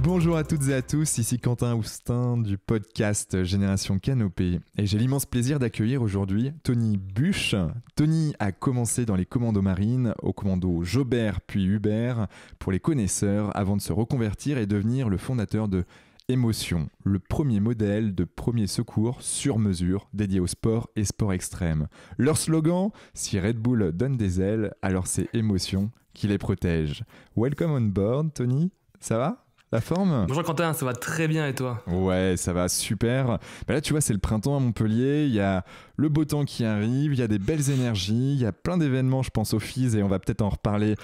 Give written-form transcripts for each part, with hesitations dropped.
Bonjour à toutes et à tous, ici Quentin Houstin du podcast Génération Canopée et j'ai l'immense plaisir d'accueillir aujourd'hui Tony Buch. Tony a commencé dans les commandos marines, au commando Jobert puis Hubert pour les connaisseurs avant de se reconvertir et devenir le fondateur de Émotion, le premier modèle de premier secours sur mesure dédié au sport et sport extrême. Leur slogan, si Red Bull donne des ailes, alors c'est Émotion qui les protège. Welcome on board Tony, ça va ? La forme ? Bonjour Quentin, ça va très bien et toi ? Ouais, ça va super. Là, tu vois, c'est le printemps à Montpellier. Il y a le beau temps qui arrive, il y a des belles énergies, il y a plein d'événements, je pense, au FIS, et on va peut-être en reparler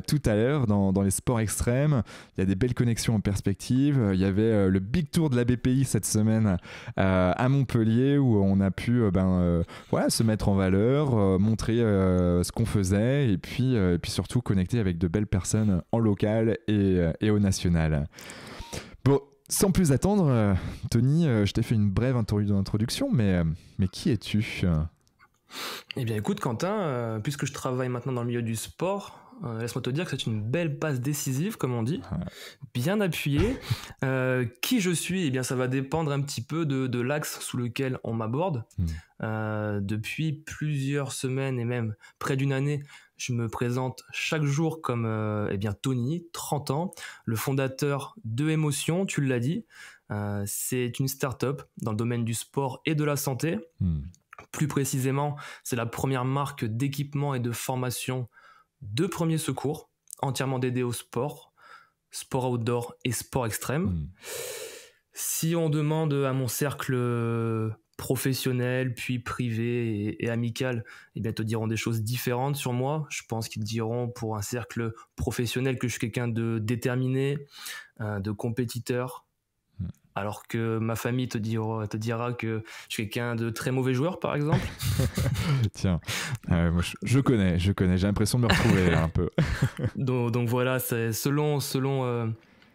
tout à l'heure dans les sports extrêmes. Il y a des belles connexions en perspective. Il y avait le Big Tour de la BPI cette semaine à Montpellier où on a pu se mettre en valeur, montrer ce qu'on faisait et puis surtout connecter avec de belles personnes en local et au national. Bon, sans plus attendre, Tony, je t'ai fait une brève introduction, mais qui es-tu ? Eh bien écoute Quentin, puisque je travaille maintenant dans le milieu du sport, laisse-moi te dire que c'est une belle passe décisive, comme on dit, bien appuyée. Qui je suis ? Eh bien ça va dépendre un petit peu de l'axe sous lequel on m'aborde. Depuis plusieurs semaines et même près d'une année, je me présente chaque jour comme Tony, 30 ans, le fondateur de Émotion, tu l'as dit. C'est une start-up dans le domaine du sport et de la santé. Plus précisément, c'est la première marque d'équipement et de formation de premiers secours, entièrement dédiée au sport outdoor et sport extrême. Si on demande à mon cercle professionnel, puis privé et amical, eh bien, te diront des choses différentes sur moi. Je pense qu'ils diront pour un cercle professionnel que je suis quelqu'un de déterminé, de compétiteur, alors que ma famille te dira que je suis quelqu'un de très mauvais joueur, par exemple. Tiens, moi je connais, j'ai l'impression de me retrouver un peu. donc voilà, c'est selon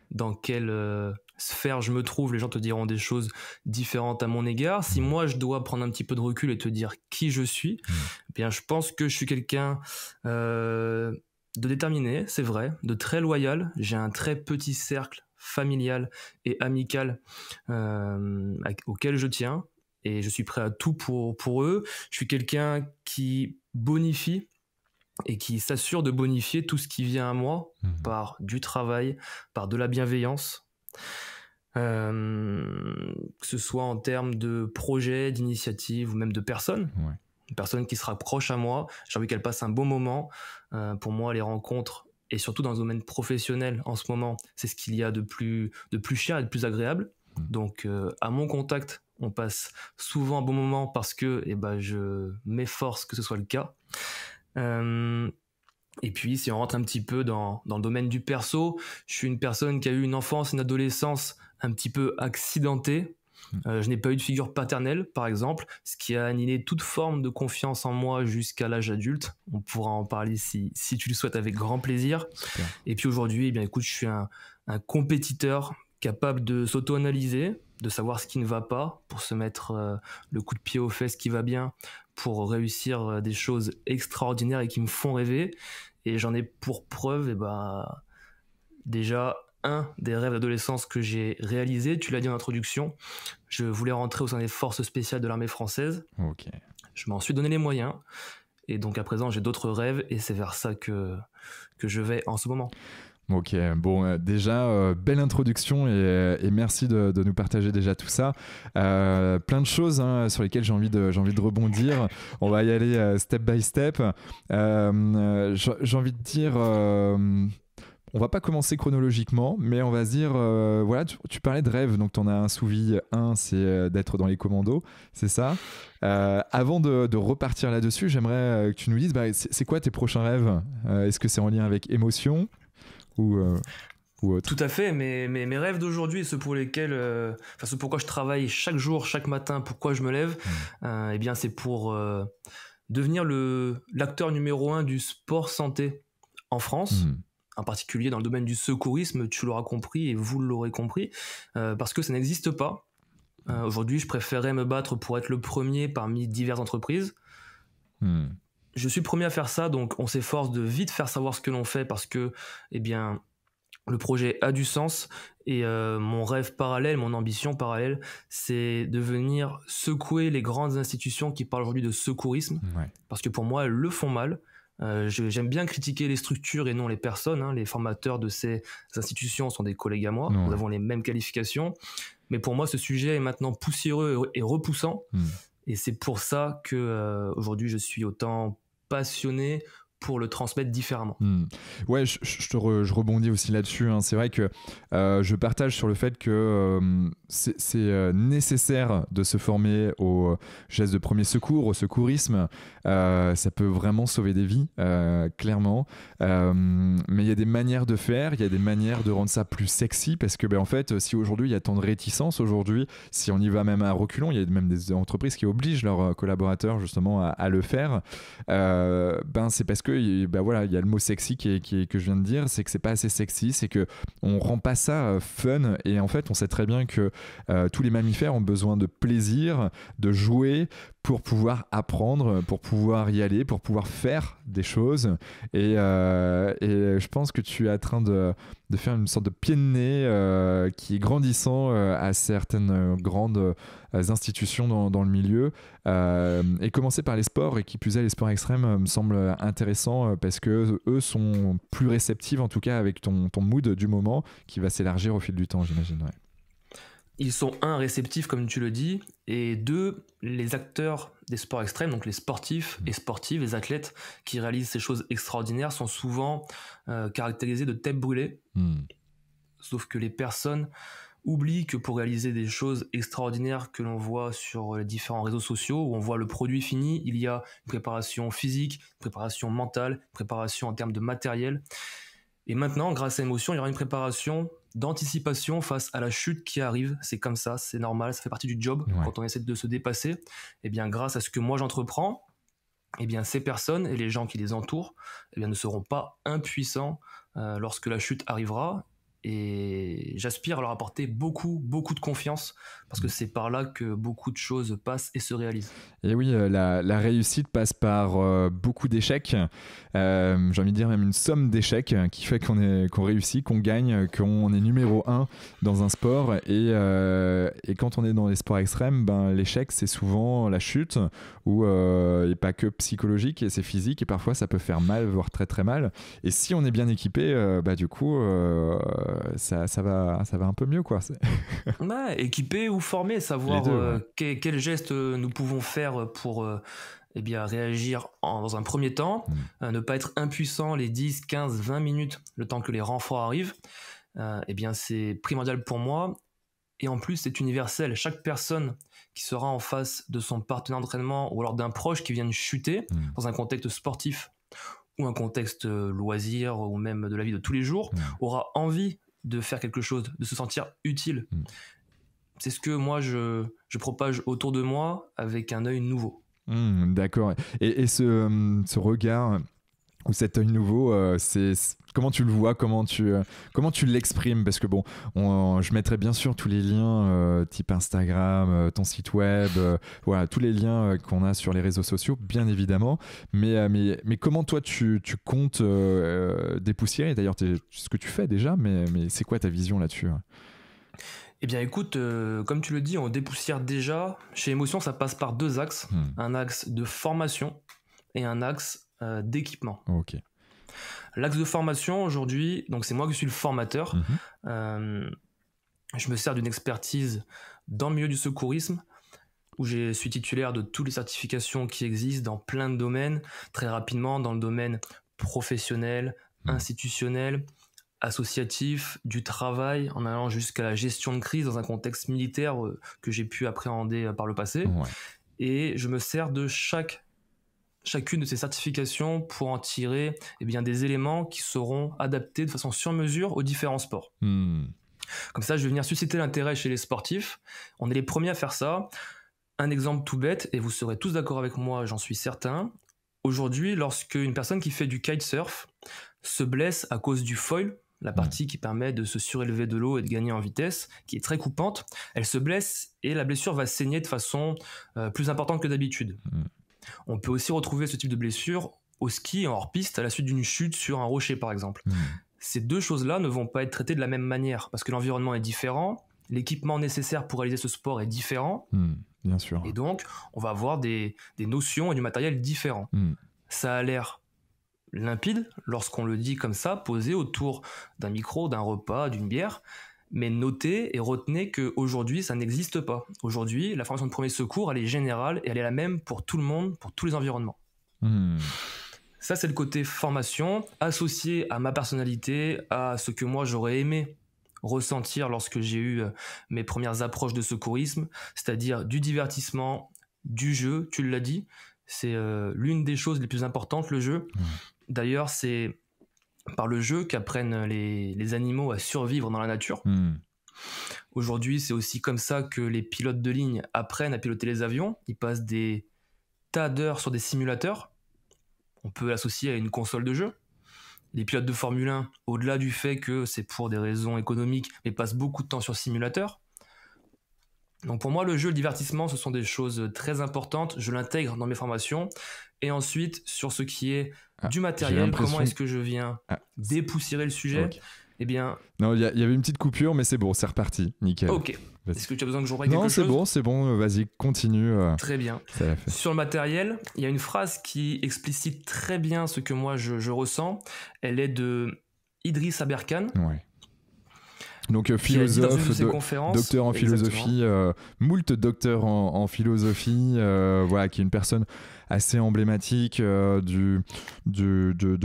dans quelle sphère je me trouve, les gens te diront des choses différentes à mon égard. Si moi je dois prendre un petit peu de recul et te dire qui je suis, eh bien je pense que je suis quelqu'un de déterminé, c'est vrai, de très loyal. J'ai un très petit cercle familial et amical auquel je tiens et je suis prêt à tout pour eux. Je suis quelqu'un qui bonifie et qui s'assure de bonifier tout ce qui vient à moi par du travail, par de la bienveillance, que ce soit en termes de projets, d'initiatives ou même de personnes. Une personne qui se rapproche à moi, j'ai envie qu'elle passe un bon moment. Pour moi, les rencontres, et surtout dans le domaine professionnel en ce moment, c'est ce qu'il y a de plus cher et de plus agréable. Donc à mon contact, on passe souvent un bon moment parce que je m'efforce que ce soit le cas. Et puis si on rentre un petit peu dans le domaine du perso, je suis une personne qui a eu une enfance, une adolescence un petit peu accidentée. Je n'ai pas eu de figure paternelle, par exemple, ce qui a annihilé toute forme de confiance en moi jusqu'à l'âge adulte. On pourra en parler si tu le souhaites avec grand plaisir. Super. Et puis aujourd'hui, eh bien, écoute, je suis un compétiteur capable de s'auto-analyser, de savoir ce qui ne va pas, pour se mettre le coup de pied aux fesses qui va bien, pour réussir des choses extraordinaires et qui me font rêver. Et j'en ai pour preuve, déjà, un des rêves d'adolescence que j'ai réalisé, tu l'as dit en introduction, je voulais rentrer au sein des forces spéciales de l'armée française. Okay. Je m'en suis donné les moyens. Et donc à présent, j'ai d'autres rêves et c'est vers ça que je vais en ce moment. Ok, bon, déjà, belle introduction et merci de nous partager déjà tout ça. Plein de choses sur lesquelles j'ai envie de rebondir. On va y aller step by step. J'ai envie de dire... on va pas commencer chronologiquement, mais on va se dire, tu parlais de rêve, donc tu en as un sous vie. Un, c'est d'être dans les commandos, c'est ça. Avant de repartir là-dessus, j'aimerais que tu nous dises, c'est quoi tes prochains rêves ? Est-ce que c'est en lien avec Émotion ou autre ? Tout à fait, mes rêves d'aujourd'hui, ceux pour lesquels, ce pourquoi je travaille chaque jour, chaque matin, pourquoi je me lève, c'est pour devenir l'acteur numéro 1 du sport santé en France. En particulier dans le domaine du secourisme, tu l'auras compris et vous l'aurez compris, parce que ça n'existe pas. Aujourd'hui, je préférerais me battre pour être le premier parmi diverses entreprises. Je suis le premier à faire ça, donc on s'efforce de vite faire savoir ce que l'on fait parce que, le projet a du sens et mon rêve parallèle, mon ambition parallèle, c'est de venir secouer les grandes institutions qui parlent aujourd'hui de secourisme, parce que pour moi, elles le font mal. J'aime bien critiquer les structures et non les personnes, hein. Les formateurs de ces institutions sont des collègues à moi, nous avons les mêmes qualifications, mais pour moi, ce sujet est maintenant poussiéreux et repoussant, et c'est pour ça que aujourd'hui, je suis autant passionné pour le transmettre différemment. Ouais, je rebondis aussi là-dessus, hein. C'est vrai que je partage sur le fait que c'est nécessaire de se former aux gestes de premier secours, au secourisme. Ça peut vraiment sauver des vies, clairement. Mais il y a des manières de faire, il y a des manières de rendre ça plus sexy, parce que en fait, si aujourd'hui il y a tant de réticence, aujourd'hui, si on y va même à reculons, il y a même des entreprises qui obligent leurs collaborateurs justement à le faire. C'est parce que voilà, il y a le mot sexy que je viens de dire, c'est que c'est pas assez sexy, c'est que on rend pas ça fun, et en fait on sait très bien que tous les mammifères ont besoin de plaisir, de jouer pour pouvoir apprendre, pour pouvoir y aller, pour pouvoir faire des choses, et je pense que tu es en train de faire une sorte de pied de nez qui est grandissant à certaines grandes institutions dans le milieu, et commencer par les sports, et qui plus est les sports extrêmes, me semble intéressant, parce que eux sont plus réceptifs, en tout cas avec ton mood du moment, qui va s'élargir au fil du temps, j'imagine. Ils sont réceptifs comme tu le dis, et deux, les acteurs des sports extrêmes, donc les sportifs et sportives, les athlètes qui réalisent ces choses extraordinaires sont souvent caractérisés de têtes brûlées. Sauf que les personnes oublient que pour réaliser des choses extraordinaires que l'on voit sur les différents réseaux sociaux, où on voit le produit fini, il y a une préparation physique, une préparation mentale, une préparation en termes de matériel. Et maintenant, grâce à Émotion, il y aura une préparation d'anticipation face à la chute qui arrive. C'est comme ça, c'est normal, ça fait partie du job quand on essaie de se dépasser. Et bien, grâce à ce que moi j'entreprends, et bien, ces personnes et les gens qui les entourent ne seront pas impuissants lorsque la chute arrivera. Et j'aspire à leur apporter beaucoup de confiance, parce que c'est par là que beaucoup de choses passent et se réalisent. Et oui, la réussite passe par beaucoup d'échecs, j'ai envie de dire même une somme d'échecs qui fait qu'on réussit, qu'on gagne, qu'on est numéro 1 dans un sport, et quand on est dans les sports extrêmes, l'échec c'est souvent la chute, et pas que psychologique, et c'est physique, et parfois ça peut faire mal, voire très très mal, et si on est bien équipé, du coup ça va un peu mieux, quoi. Équipé ou formé, savoir quels gestes nous pouvons faire pour réagir dans un premier temps, ne pas être impuissant les 10, 15, 20 minutes le temps que les renforts arrivent. C'est primordial pour moi, et en plus c'est universel. Chaque personne qui sera en face de son partenaire d'entraînement ou alors d'un proche qui vient de chuter dans un contexte sportif ou un contexte loisir ou même de la vie de tous les jours aura envie de faire quelque chose, de se sentir utile. C'est ce que moi je propage autour de moi avec un œil nouveau. D'accord. Et ce regard ou cet œil nouveau, comment tu le vois, comment tu l'exprimes? Parce que je mettrai bien sûr tous les liens type Instagram, ton site web, voilà, tous les liens qu'on a sur les réseaux sociaux, bien évidemment. Mais comment toi tu comptes dépoussiérer? D'ailleurs, ce que tu fais déjà, mais c'est quoi ta vision là-dessus? Eh bien écoute, comme tu le dis, on dépoussière déjà. Chez Émotion, ça passe par deux axes. Un axe de formation et un axe d'équipement. Ok. L'axe de formation aujourd'hui, donc c'est moi qui suis le formateur. Je me sers d'une expertise dans le milieu du secourisme, où je suis titulaire de toutes les certifications qui existent dans plein de domaines, très rapidement dans le domaine professionnel, institutionnel, associatif, du travail, en allant jusqu'à la gestion de crise dans un contexte militaire que j'ai pu appréhender par le passé. Et je me sers de chacune de ces certifications pour en tirer des éléments qui seront adaptés de façon sur mesure aux différents sports. Comme ça, je vais venir susciter l'intérêt chez les sportifs. On est les premiers à faire ça. Un exemple tout bête, et vous serez tous d'accord avec moi, j'en suis certain. Aujourd'hui, lorsque une personne qui fait du kitesurf se blesse à cause du foil, la partie qui permet de se surélever de l'eau et de gagner en vitesse, qui est très coupante, elle se blesse et la blessure va saigner de façon plus importante que d'habitude. On peut aussi retrouver ce type de blessure au ski en hors-piste à la suite d'une chute sur un rocher par exemple. ces deux choses-là ne vont pas être traitées de la même manière, parce que l'environnement est différent, l'équipement nécessaire pour réaliser ce sport est différent, bien sûr. Et donc, on va avoir des notions et du matériel différents. Ça a l'air limpide lorsqu'on le dit comme ça, posé autour d'un micro, d'un repas, d'une bière, mais notez et retenez qu'aujourd'hui, ça n'existe pas. Aujourd'hui, la formation de premier secours, elle est générale et elle est la même pour tout le monde, pour tous les environnements. Ça, c'est le côté formation, associé à ma personnalité, à ce que moi, j'aurais aimé ressentir lorsque j'ai eu mes premières approches de secourisme, c'est-à-dire du divertissement, du jeu, tu l'as dit, c'est l'une des choses les plus importantes, le jeu. D'ailleurs, c'est par le jeu qu'apprennent les animaux à survivre dans la nature. Aujourd'hui, c'est aussi comme ça que les pilotes de ligne apprennent à piloter les avions. Ils passent des tas d'heures sur des simulateurs. On peut l'associer à une console de jeu. Les pilotes de Formule 1, au-delà du fait que c'est pour des raisons économiques, mais passent beaucoup de temps sur simulateur. Donc pour moi, le jeu, le divertissement, ce sont des choses très importantes. Je l'intègre dans mes formations. Et ensuite, sur ce qui est du matériel, comment est-ce que je viens dépoussiérer le sujet Eh bien... Non, il y avait une petite coupure, mais c'est bon, c'est reparti. Nickel. Ok. Est-ce que tu as besoin que je reprenne quelque chose ? Non, c'est bon. Vas-y, continue. Très bien. Sur le matériel, il y a une phrase qui explicite très bien ce que moi je ressens. Elle est de Idriss Aberkan. Ouais. Donc philosophe, docteur en philosophie, moult docteur en philosophie, voilà, qui est une personne assez emblématique de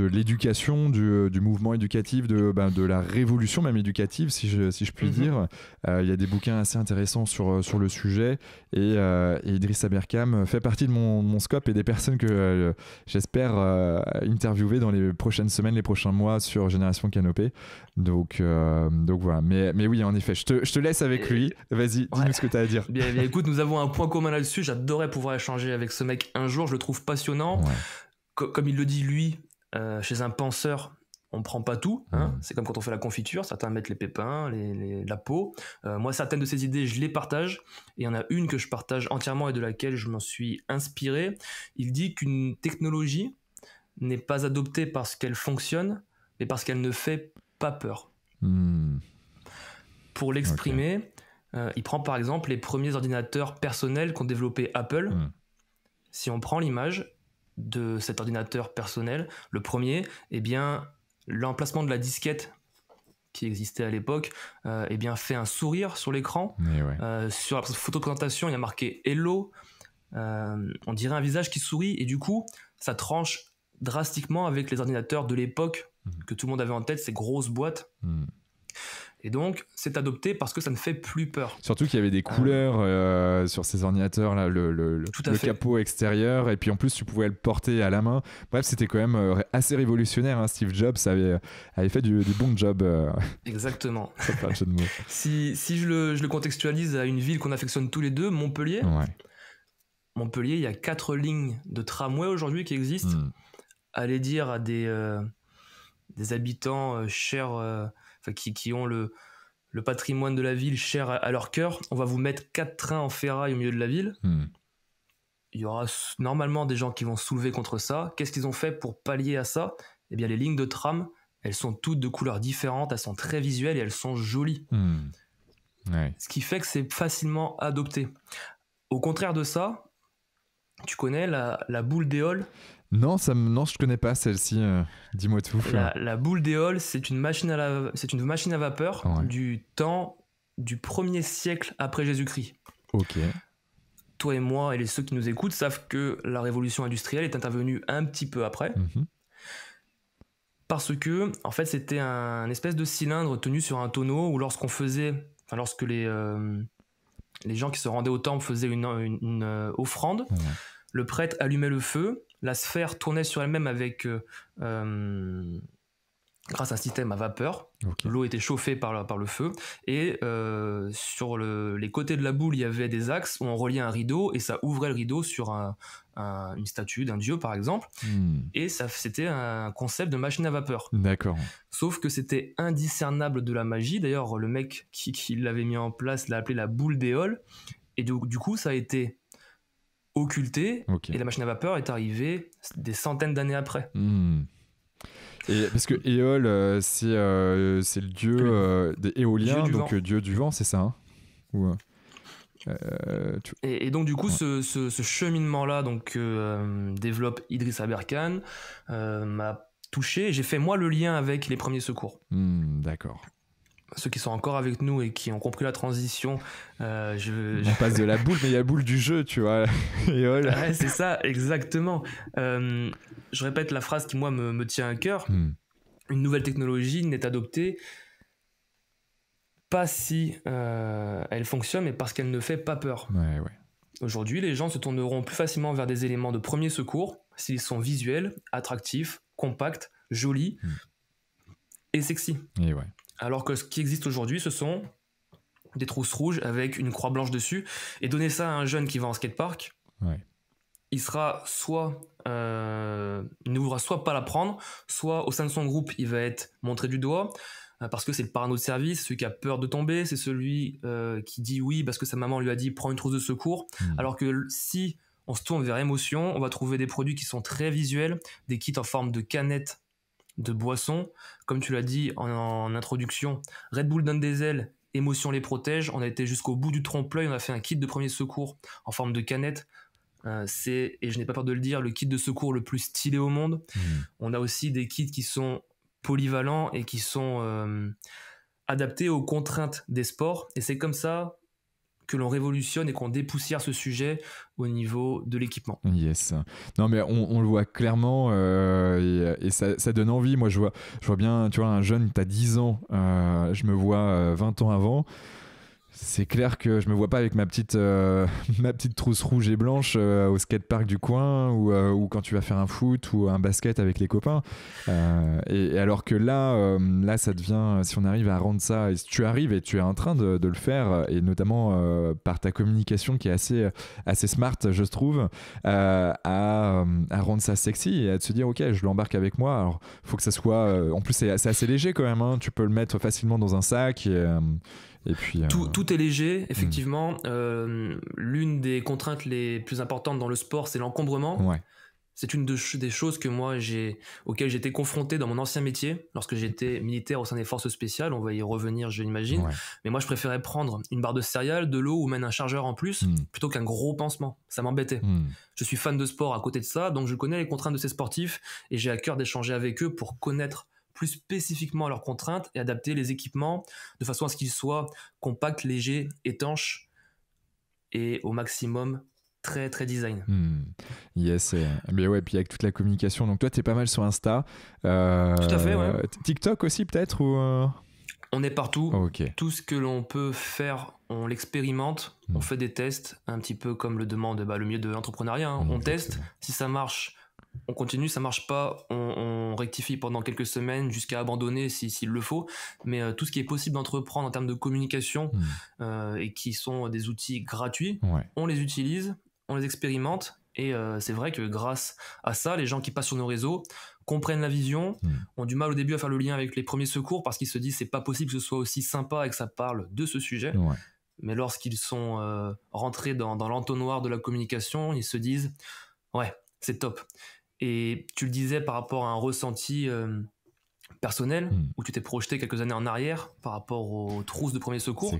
l'éducation, du mouvement éducatif, de la révolution même éducative, si je puis dire. Il y a des bouquins assez intéressants sur le sujet, et Idriss Aberkan fait partie de mon scope et des personnes que j'espère interviewer dans les prochaines semaines, les prochains mois sur Génération Canopée. Donc voilà. Mais oui, en effet, je te laisse avec lui. Vas-y, dis-nous ce que tu as à dire. Bien, écoute, nous avons un point commun là-dessus. J'adorais pouvoir échanger avec ce mec un jour. Je le trouve passionnant. Comme il le dit lui, chez un penseur, on ne prend pas tout. C'est comme quand on fait la confiture. Certains mettent les pépins, la peau. Moi, certaines de ces idées, je les partage. Et il y en a une que je partage entièrement et de laquelle je m'en suis inspiré. Il dit qu'une technologie n'est pas adoptée parce qu'elle fonctionne, mais parce qu'elle ne fait pas peur. Pour l'exprimer, il prend par exemple les premiers ordinateurs personnels qu'ont développé Apple. Si on prend l'image de cet ordinateur personnel, le premier, eh bien, l'emplacement de la disquette qui existait à l'époque, eh bien, fait un sourire sur l'écran. Sur la photo de présentation, il y a marqué Hello. On dirait un visage qui sourit, et du coup, ça tranche drastiquement avec les ordinateurs de l'époque que tout le monde avait en tête, ces grosses boîtes. Et donc, c'est adopté parce que ça ne fait plus peur. Surtout qu'il y avait des couleurs sur ces ordinateurs, là, le capot extérieur, et puis en plus, tu pouvais le porter à la main. Bref, c'était quand même assez révolutionnaire. Hein. Steve Jobs avait fait du bon job. Exactement. Pas de jeu de mots. Si je le contextualise à une ville qu'on affectionne tous les deux, Montpellier. Montpellier, il y a 4 lignes de tramway aujourd'hui qui existent. Allez dire à des habitants chers... qui ont le patrimoine de la ville cher à leur cœur, on va vous mettre 4 trains en ferraille au milieu de la ville. Il y aura normalement des gens qui vont se soulever contre ça. Qu'est-ce qu'ils ont fait pour pallier à ça ? Eh bien, les lignes de tram, elles sont toutes de couleurs différentes, elles sont très visuelles et elles sont jolies. Ce qui fait que c'est facilement adopté. Au contraire de ça, tu connais la boule d'éole ? Non, je connais pas celle-ci. Dis-moi tout. La boule d'éole, c'est une machine à vapeur du temps du 1er siècle après Jésus-Christ. Ok. Toi et moi et ceux qui nous écoutent savent que la révolution industrielle est intervenue un petit peu après. Parce que, en fait, c'était un espèce de cylindre tenu sur un tonneau où lorsque les gens qui se rendaient au temple faisaient une offrande, le prêtre allumait le feu. La sphère tournait sur elle-même grâce à un système à vapeur. L'eau était chauffée par le feu. Et sur les côtés de la boule, il y avait des axes où on reliait un rideau et ça ouvrait le rideau sur une statue d'un dieu, par exemple. Et c'était un concept de machine à vapeur. D'accord. Sauf que c'était indiscernable de la magie. D'ailleurs, le mec qui l'avait mis en place l'a appelé la boule d'éole. Et du coup, ça a été occulté, et la machine à vapeur est arrivée des centaines d'années après. Et parce que Éole, c'est le dieu des éoliens, Dieu du donc vent. dieu du vent, c'est ça, hein? Ou, Et donc du coup, ce cheminement-là donc, que développe Idriss Aberkan m'a touché. J'ai fait moi le lien avec les premiers secours. D'accord. Ceux qui sont encore avec nous et qui ont compris la transition, On passe de la boule, mais il y a la boule du jeu, tu vois. Éole. Ouais, c'est ça, exactement. Je répète la phrase qui moi me tient à cœur. Une nouvelle technologie n'est adoptée pas si elle fonctionne, mais parce qu'elle ne fait pas peur. Ouais. Aujourd'hui, les gens se tourneront plus facilement vers des éléments de premier secours s'ils sont visuels, attractifs, compacts, jolis et sexy. Et ouais. Alors que ce qui existe aujourd'hui, ce sont des trousses rouges avec une croix blanche dessus. Et donner ça à un jeune qui va en skatepark, il sera soit... il ne voudra soit pas l'apprendre, soit au sein de son groupe, il va être montré du doigt, parce que c'est le parano de service, celui qui a peur de tomber, c'est celui qui dit oui parce que sa maman lui a dit prends une trousse de secours. Alors que si on se tourne vers émotion, on va trouver des produits qui sont très visuels, des kits en forme de canettes de boissons. Comme tu l'as dit en introduction, Red Bull donne des ailes, émotion les protège. On a été jusqu'au bout du trompe-l'œil, on a fait un kit de premier secours en forme de canette. C'est, et je n'ai pas peur de le dire, le kit de secours le plus stylé au monde. On a aussi des kits qui sont polyvalents et qui sont adaptés aux contraintes des sports. Et c'est comme ça que l'on révolutionne et qu'on dépoussière ce sujet au niveau de l'équipement. Yes. Non, mais on le voit clairement et ça donne envie. Moi, je vois bien, tu vois, un jeune, t'as 10 ans, je me vois 20 ans avant. C'est clair que je me vois pas avec ma petite trousse rouge et blanche au skatepark du coin ou quand tu vas faire un foot ou un basket avec les copains. Et alors que là, ça devient, si on arrive à rendre ça, et si tu arrives et tu es en train de le faire, et notamment par ta communication qui est assez smart, je trouve, à rendre ça sexy et à se dire, ok, je l'embarque avec moi. Alors, faut que ça soit... en plus, c'est assez léger quand même, hein. Tu peux le mettre facilement dans un sac et puis, tout est léger, effectivement. L'une des contraintes les plus importantes dans le sport, c'est l'encombrement. Ouais. C'est une des choses que moi auxquelles j'étais confronté dans mon ancien métier, lorsque j'étais militaire au sein des forces spéciales. On va y revenir, je l'imagine. Ouais. Mais moi, je préférais prendre une barre de céréales, de l'eau ou même un chargeur en plus, plutôt qu'un gros pansement. Ça m'embêtait. Je suis fan de sport à côté de ça, donc je connais les contraintes de ces sportifs et j'ai à cœur d'échanger avec eux pour connaître plus spécifiquement leurs contraintes et adapter les équipements de façon à ce qu'ils soient compacts, légers, étanches et au maximum très très design. Yes, mais ouais, puis avec toute la communication. Donc toi, t'es pas mal sur Insta. Tout à fait, ouais. TikTok aussi peut-être ou On est partout. Okay. Tout ce que l'on peut faire, on l'expérimente. On fait des tests, un petit peu comme le demande le milieu de l'entrepreneuriat. Hein. On teste. Si ça marche, on continue. Ça marche pas, on rectifie pendant quelques semaines jusqu'à abandonner s'il le faut. Mais tout ce qui est possible d'entreprendre en termes de communication et qui sont des outils gratuits, on les utilise, on les expérimente. Et c'est vrai que grâce à ça, les gens qui passent sur nos réseaux comprennent la vision, ont du mal au début à faire le lien avec les premiers secours parce qu'ils se disent c'est pas possible que ce soit aussi sympa et que ça parle de ce sujet. Mais lorsqu'ils sont rentrés dans l'entonnoir de la communication, ils se disent ouais, c'est top. Et tu le disais par rapport à un ressenti personnel où tu t'es projeté quelques années en arrière par rapport aux trousses de premier secours.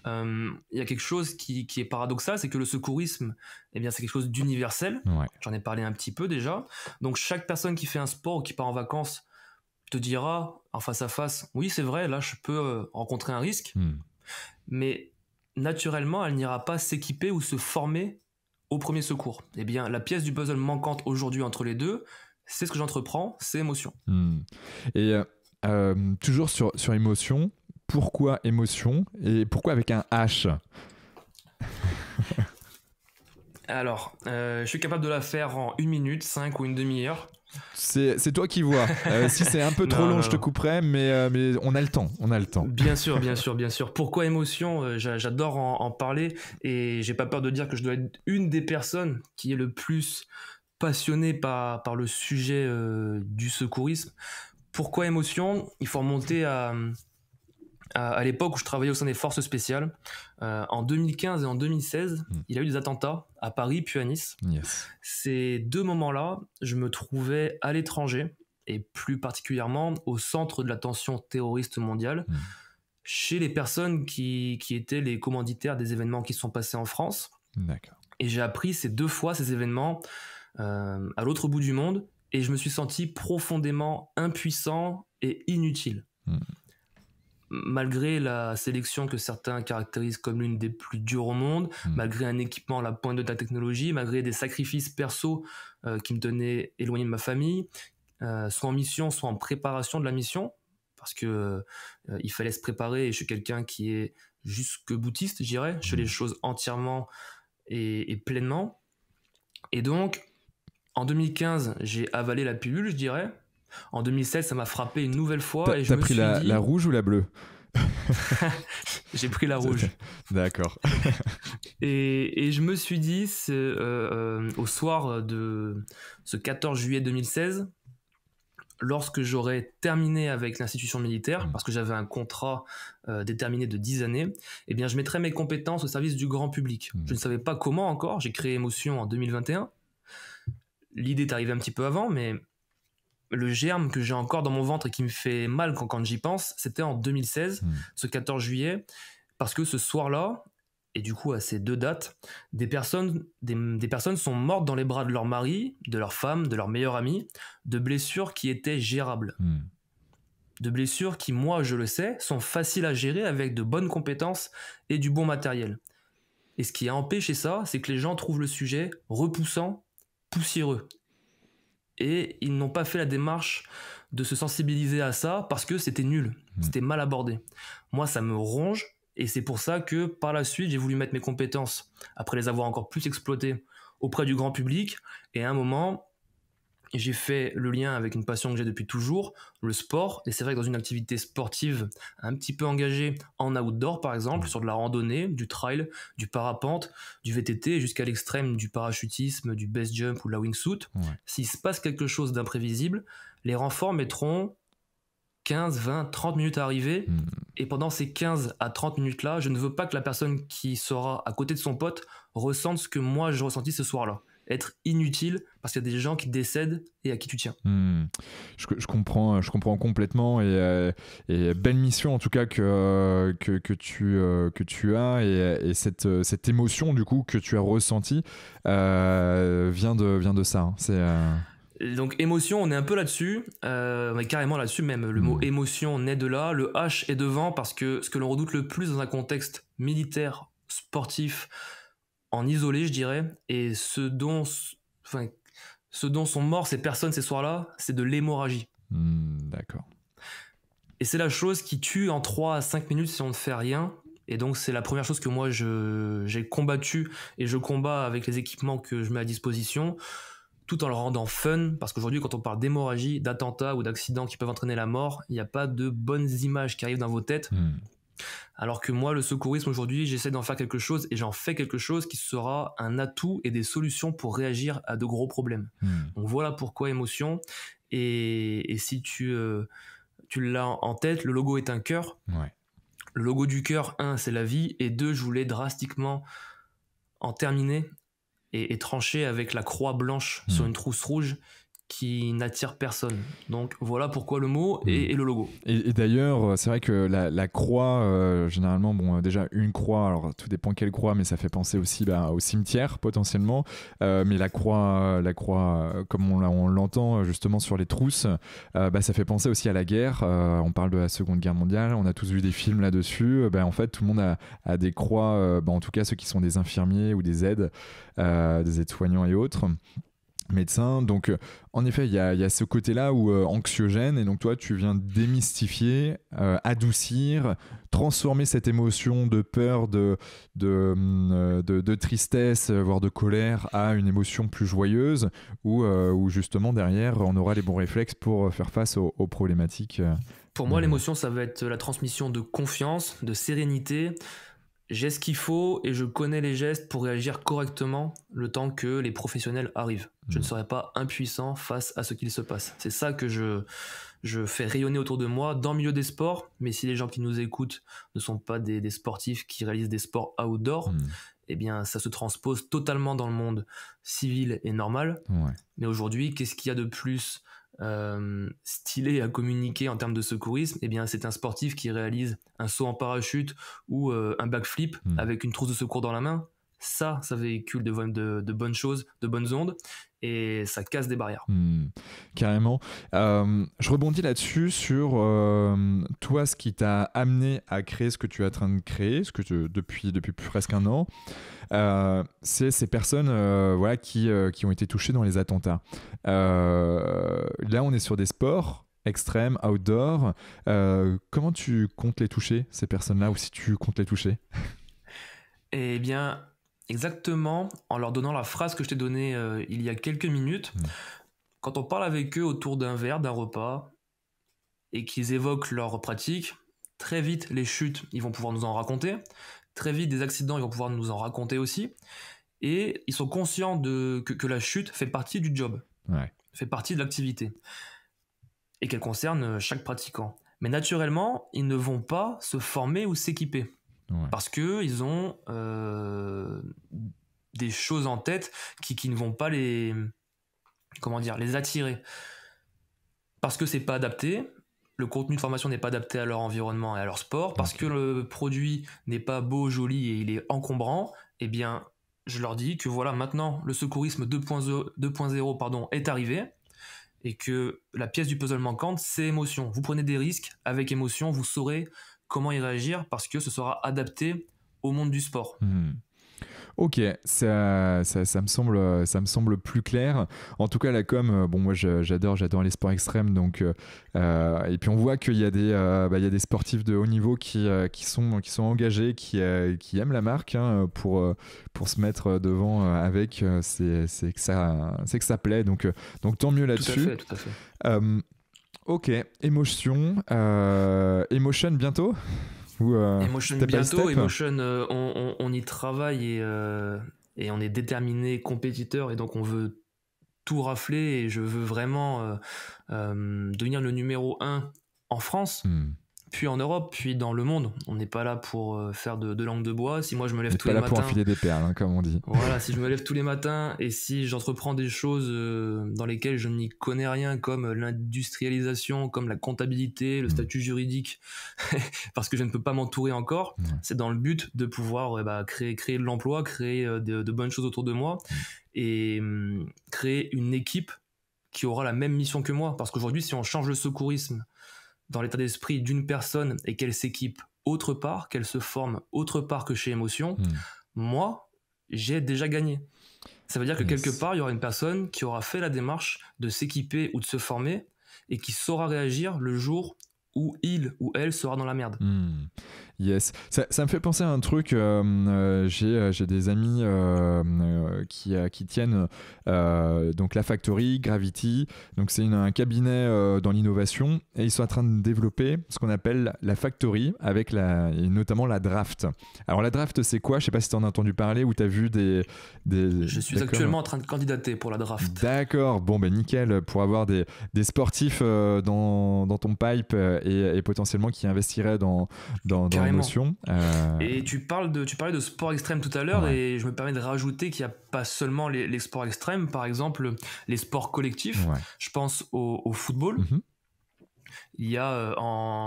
Il y a quelque chose qui est paradoxal, c'est que le secourisme, eh bien, c'est quelque chose d'universel. J'en ai parlé un petit peu déjà. Donc chaque personne qui fait un sport ou qui part en vacances te dira en face à face, oui c'est vrai, là je peux rencontrer un risque, mais naturellement elle n'ira pas s'équiper ou se former au premier secours. Eh bien la pièce du puzzle manquante aujourd'hui entre les deux, c'est ce que j'entreprends, c'est émotion. Et toujours sur émotion, pourquoi émotion et pourquoi avec un H? Alors, je suis capable de la faire en 1 minute, 5 ou une demi-heure. C'est toi qui vois. Si c'est un peu trop long, je te couperai, mais on a le temps. Bien sûr. Pourquoi émotion? J'adore en parler et j'ai pas peur de dire que je dois être une des personnes qui est le plus passionnée par le sujet du secourisme. Pourquoi émotion? Il faut remonter à l'époque où je travaillais au sein des forces spéciales. En 2015 et en 2016, il y a eu des attentats à Paris puis à Nice. Ces 2 moments-là, je me trouvais à l'étranger, et plus particulièrement au centre de l'attention terroriste mondiale, chez les personnes qui étaient les commanditaires des événements qui se sont passés en France. D'accord. Et j'ai appris ces 2 fois ces événements à l'autre bout du monde, et je me suis senti profondément impuissant et inutile. Malgré la sélection que certains caractérisent comme l'une des plus dures au monde, malgré un équipement à la pointe de la technologie, malgré des sacrifices perso qui me tenaient éloigné de ma famille, soit en mission, soit en préparation de la mission, parce que il fallait se préparer, et je suis quelqu'un qui est jusque boutiste, je dirais. Je fais les choses entièrement et pleinement. Et donc, en 2015, j'ai avalé la pilule, je dirais. En 2016, ça m'a frappé une nouvelle fois. T'as pris la rouge ou la bleue? J'ai pris la rouge. D'accord. Et je me suis dit, au soir de ce 14 juillet 2016, lorsque j'aurai terminé avec l'institution militaire, parce que j'avais un contrat déterminé de 10 années, eh bien, je mettrai mes compétences au service du grand public. Je ne savais pas comment encore. J'ai créé Émotion en 2021. L'idée est arrivée un petit peu avant, mais le germe que j'ai encore dans mon ventre et qui me fait mal quand j'y pense, c'était en 2016, ce 14 juillet, parce que ce soir-là, et du coup à ces 2 dates, des personnes sont mortes dans les bras de leur mari, de leur femme, de leur meilleur ami, de blessures qui étaient gérables. De blessures qui, moi je le sais, sont faciles à gérer avec de bonnes compétences et du bon matériel. Et ce qui a empêché ça, c'est que les gens trouvent le sujet repoussant, poussiéreux. Et ils n'ont pas fait la démarche de se sensibiliser à ça parce que c'était nul, c'était mal abordé. Moi, ça me ronge, et c'est pour ça que par la suite, j'ai voulu mettre mes compétences, après les avoir encore plus exploitées, auprès du grand public. Et à un moment, j'ai fait le lien avec une passion que j'ai depuis toujours, le sport. Et c'est vrai que dans une activité sportive un petit peu engagée en outdoor, par exemple, sur de la randonnée, du trail, du parapente, du VTT, jusqu'à l'extrême du parachutisme, du base jump ou de la wingsuit, s'il se passe quelque chose d'imprévisible, les renforts mettront 15, 20, 30 minutes à arriver. Et pendant ces 15 à 30 minutes-là, je ne veux pas que la personne qui sera à côté de son pote ressente ce que moi j'ai ressenti ce soir-là. Être inutile parce qu'il y a des gens qui décèdent et à qui tu tiens. Je comprends complètement, et belle mission en tout cas que tu as, et cette émotion du coup que tu as ressentie vient de ça, hein. C'est donc émotion, on est un peu là-dessus, on est carrément là-dessus même. Le mot émotion naît de là, le H est devant, parce que ce que l'on redoute le plus dans un contexte militaire, sportif, en isolé, je dirais, et ce dont sont morts ces personnes ces soirs-là, c'est de l'hémorragie. D'accord. Et c'est la chose qui tue en 3 à 5 minutes si on ne fait rien. Et donc c'est la première chose que moi j'ai combattu, et je combats avec les équipements que je mets à disposition, tout en le rendant fun, parce qu'aujourd'hui quand on parle d'hémorragie, d'attentats ou d'accidents qui peuvent entraîner la mort, il n'y a pas de bonnes images qui arrivent dans vos têtes. Alors que moi, le secourisme aujourd'hui, j'essaie d'en faire quelque chose, et j'en fais quelque chose qui sera un atout et des solutions pour réagir à de gros problèmes. Donc voilà pourquoi Émotion. Et si tu l'as en tête, le logo est un cœur. Le logo du cœur, 1, c'est la vie, et 2, je voulais drastiquement en terminer et trancher avec la croix blanche sur une trousse rouge qui n'attire personne. Donc voilà pourquoi le mot et le logo. Et d'ailleurs, c'est vrai que la croix, généralement, bon, déjà une croix, alors tout dépend quelle croix, mais ça fait penser aussi au cimetière potentiellement. Mais la croix, comme on l'entend justement sur les trousses, ça fait penser aussi à la guerre. On parle de la Seconde Guerre mondiale, on a tous vu des films là-dessus. En fait, tout le monde a des croix, en tout cas ceux qui sont des infirmiers ou des aides-soignants et autres. Médecin. Donc en effet il y a ce côté là où anxiogène, et donc toi tu viens démystifier, adoucir, transformer cette émotion de peur, de tristesse, voire de colère, à une émotion plus joyeuse, où justement derrière on aura les bons réflexes pour faire face aux problématiques. Pour moi l'émotion, ça va être la transmission de confiance, de sérénité. J'ai ce qu'il faut et je connais les gestes pour réagir correctement le temps que les professionnels arrivent. Je ne serai pas impuissant face à ce qu'il se passe. C'est ça que je fais rayonner autour de moi dans le milieu des sports. Mais si les gens qui nous écoutent ne sont pas des sportifs qui réalisent des sports outdoor, eh bien ça se transpose totalement dans le monde civil et normal. Mais aujourd'hui, qu'est-ce qu'il y a de plus stylé à communiquer en termes de secourisme, eh bien c'est un sportif qui réalise un saut en parachute ou un backflip avec une trousse de secours dans la main. Ça véhicule de bonnes choses, de bonnes ondes, et ça casse des barrières. Carrément. Je rebondis là-dessus sur toi, ce qui t'a amené à créer ce que tu es en train de créer, depuis presque un an. C'est ces personnes voilà, qui ont été touchées dans les attentats. Là, on est sur des sports extrêmes, outdoor. Comment tu comptes les toucher, ces personnes-là, ou si tu comptes les toucher? Eh bien, exactement, en leur donnant la phrase que je t'ai donnée il y a quelques minutes. Quand on parle avec eux autour d'un verre, d'un repas, et qu'ils évoquent leurs pratiques, très vite, les chutes, ils vont pouvoir nous en raconter. Très vite, des accidents, ils vont pouvoir nous en raconter aussi. Et ils sont conscients que la chute fait partie du job, fait partie de l'activité, et qu'elle concerne chaque pratiquant. Mais naturellement, ils ne vont pas se former ou s'équiper. Parce qu'ils ont des choses en tête qui ne vont pas les attirer. Parce que c'est pas adapté, le contenu de formation n'est pas adapté à leur environnement et à leur sport, parce que le produit n'est pas beau, joli et il est encombrant, eh bien, je leur dis que voilà, maintenant, le secourisme 2.0 est arrivé, et que la pièce du puzzle manquante, c'est émotion. Vous prenez des risques avec émotion, vous saurez comment y réagir parce que ce sera adapté au monde du sport. Ok, ça me semble plus clair. En tout cas, la com, bon, moi j'adore les sports extrêmes, donc et puis on voit qu'il y a des sportifs de haut niveau qui sont engagés, qui aiment la marque, hein, pour se mettre devant avec. C'est que ça plaît, donc tant mieux là-dessus. Tout à fait. Ok, Emotion bientôt. Emotion bientôt, Emotion, on y travaille et on est déterminé compétiteur, et donc on veut tout rafler, et je veux vraiment devenir le numéro 1 en France, puis en Europe, puis dans le monde. On n'est pas là pour faire de langue de bois. Si moi je me lève tous les matins, pas là pour enfiler des perles, hein, comme on dit. Voilà, si je me lève tous les matins et si j'entreprends des choses dans lesquelles je n'y connais rien, comme l'industrialisation, comme la comptabilité, le statut juridique, parce que je ne peux pas m'entourer encore, c'est dans le but de pouvoir créer de l'emploi, créer de bonnes choses autour de moi, et créer une équipe qui aura la même mission que moi. Parce qu'aujourd'hui, si on change le secourisme dans l'état d'esprit d'une personne et qu'elle s'équipe autre part, qu'elle se forme autre part que chez Emotion, moi, j'ai déjà gagné. Ça veut dire que quelque part, il y aura une personne qui aura fait la démarche de s'équiper ou de se former et qui saura réagir le jour où il ou elle sera dans la merde. Yes, ça me fait penser à un truc. J'ai des amis qui tiennent donc la Factory, Gravity. Donc c'est un cabinet dans l'innovation, et ils sont en train de développer ce qu'on appelle la Factory avec et notamment la Draft. Alors la Draft, c'est quoi? Je sais pas si tu en as entendu parler ou tu as vu des... Je suis actuellement en train de candidater pour la Draft. D'accord, bon ben nickel, pour avoir des sportifs dans ton pipe et potentiellement qui investiraient dans Emotion. Et tu parlais de sport extrême tout à l'heure, et je me permets de rajouter qu'il n'y a pas seulement les sports extrêmes, par exemple les sports collectifs. Je pense au football. Il y a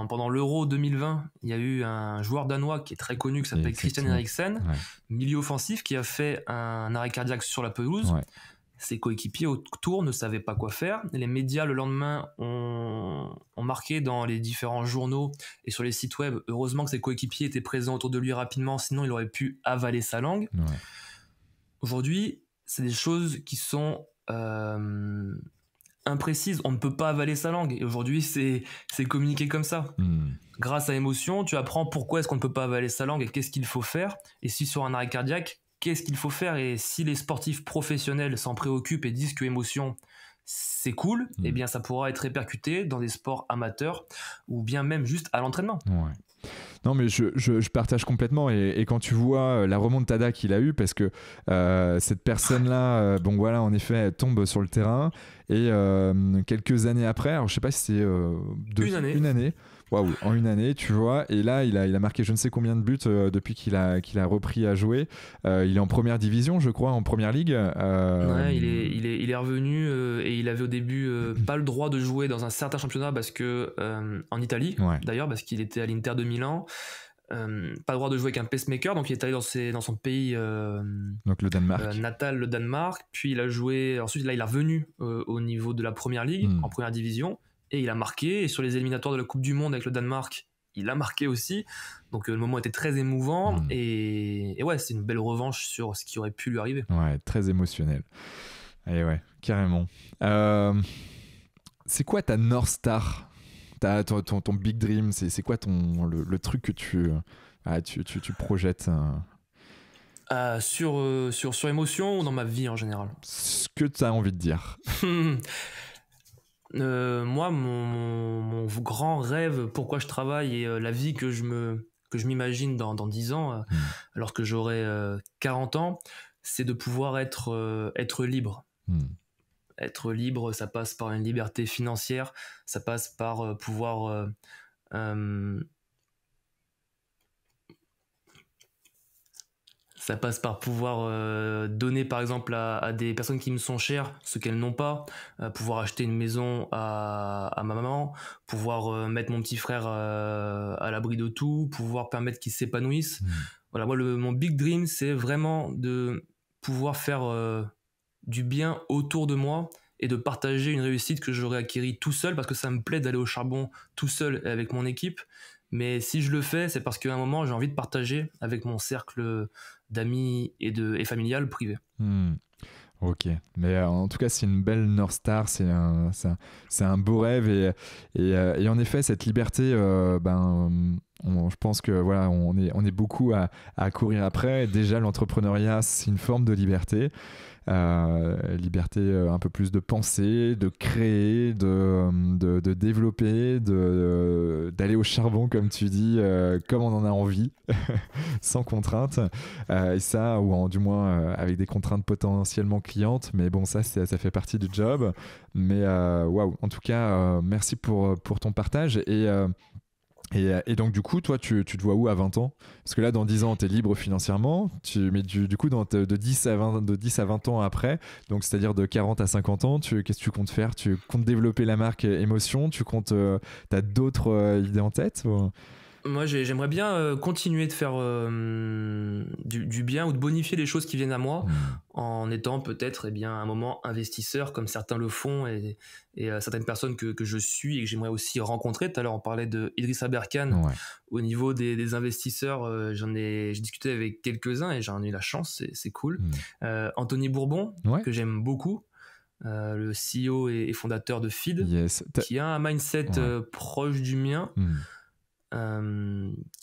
pendant l'Euro 2020, il y a eu un joueur danois qui est très connu, qui s'appelle Christian Eriksen, milieu offensif, qui a fait un arrêt cardiaque sur la pelouse. Ses coéquipiers autour ne savaient pas quoi faire. Les médias, le lendemain, ont marqué dans les différents journaux et sur les sites web. Heureusement que ses coéquipiers étaient présents autour de lui rapidement, sinon il aurait pu avaler sa langue. Aujourd'hui, c'est des choses qui sont imprécises. On ne peut pas avaler sa langue. Et aujourd'hui, c'est communiqué comme ça. Grâce à Emotion, tu apprends pourquoi est-ce qu'on ne peut pas avaler sa langue et qu'est-ce qu'il faut faire. Et si sur un arrêt cardiaque, qu'est-ce qu'il faut faire? Et si les sportifs professionnels s'en préoccupent et disent que Emotion, c'est cool, eh bien ça pourra être répercuté dans des sports amateurs ou bien même juste à l'entraînement. Non, mais je partage complètement, et quand tu vois la remontada qu'il a eue, parce que cette personne-là, bon voilà, en effet, elle tombe sur le terrain, et quelques années après, alors je sais pas si c'est une année, Waouh, en une année, tu vois. Et là, il a marqué je ne sais combien de buts depuis qu'il a repris à jouer. Il est en première division, je crois, en première ligue. Ouais, il est revenu et il avait au début pas le droit de jouer dans un certain championnat parce que en Italie, Ouais. d'ailleurs, parce qu'il était à l'Inter de Milan. Pas le droit de jouer avec un pacemaker, donc il est allé dans son pays Donc le Danemark. natal, le Danemark. Puis il a joué. Ensuite, là, il est revenu au niveau de la première ligue, en première division, et il a marqué. Et sur les éliminatoires de la Coupe du Monde avec le Danemark, il a marqué aussi. Donc le moment était très émouvant. Et ouais, c'est une belle revanche sur ce qui aurait pu lui arriver. Ouais, très émotionnel. Et ouais, carrément. C'est quoi ta North Star? Ton big dream, c'est quoi le truc que tu projettes Sur émotion ou dans ma vie en général? Ce que tu as envie de dire. Moi, mon grand rêve, pourquoi je travaille et la vie que je m'imagine dans 10 ans, lorsque j'aurai 40 ans, c'est de pouvoir être libre. Être libre, ça passe par une liberté financière, ça passe par pouvoir ça passe par pouvoir donner par exemple à des personnes qui me sont chères ce qu'elles n'ont pas, pouvoir acheter une maison à ma maman, pouvoir mettre mon petit frère à l'abri de tout, pouvoir permettre qu'il s'épanouisse. Voilà, moi mon big dream c'est vraiment de pouvoir faire du bien autour de moi et de partager une réussite que j'aurais acquérie tout seul, parce que ça me plaît d'aller au charbon tout seul et avec mon équipe. Mais si je le fais, c'est parce qu'à un moment, j'ai envie de partager avec mon cercle d'amis et familial privé. Ok, mais en tout cas c'est une belle North Star, c'est un beau rêve et en effet cette liberté, je pense que voilà on est beaucoup à courir après. Déjà l'entrepreneuriat c'est une forme de liberté. Liberté un peu plus de penser, de créer, de développer, d'aller au charbon comme tu dis, comme on en a envie, sans contrainte, et ça, ou du moins avec des contraintes potentiellement clientes, mais bon ça fait partie du job. Mais waouh, en tout cas merci pour ton partage. Et donc du coup toi tu te vois où à 20 ans? Parce que là dans 10 ans tu es libre financièrement, mais du coup de 10 à 20 ans après, donc c'est-à-dire de 40 à 50 ans, qu'est-ce que tu comptes faire? Tu comptes développer la marque Émotion? T'as d'autres idées en tête ou... Moi, j'aimerais bien continuer de faire du bien ou de bonifier les choses qui viennent à moi en étant peut-être à un moment investisseur comme certains le font et certaines personnes que je suis et que j'aimerais aussi rencontrer. Tout à l'heure, on parlait de Idrissa Berkane. Ouais. Au niveau des investisseurs, j'ai discuté avec quelques-uns et j'en ai eu la chance, c'est cool. Anthony Bourbon, que j'aime beaucoup. Le CEO et fondateur de Feed, qui a un mindset proche du mien.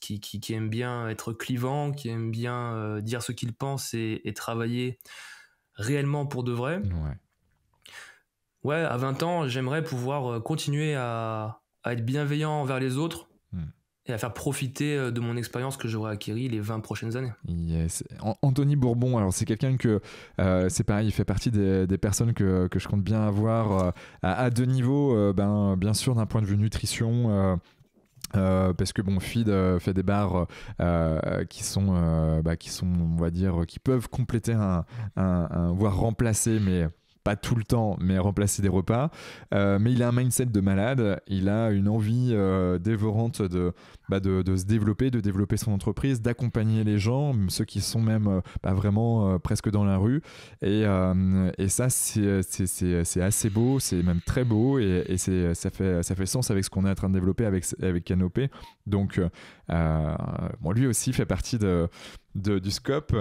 Qui aime bien être clivant, qui aime bien dire ce qu'il pense et travailler réellement pour de vrai. Ouais, à 20 ans, j'aimerais pouvoir continuer à être bienveillant envers les autres et à faire profiter de mon expérience que j'aurais acquérie les 20 prochaines années. Yes. Anthony Bourbon, alors c'est quelqu'un que, c'est pareil, il fait partie des personnes que je compte bien avoir à deux niveaux, bien sûr d'un point de vue nutrition, parce que bon, Feed fait des bars qui sont, on va dire, qui peuvent compléter voire remplacer, mais pas tout le temps, mais remplacer des repas. Mais il a un mindset de malade, il a une envie dévorante de se développer, de développer son entreprise, d'accompagner les gens, ceux qui sont même vraiment presque dans la rue. Et ça, c'est assez beau, c'est même très beau, et ça fait sens avec ce qu'on est en train de développer avec Canopé. Donc, lui aussi fait partie du scope.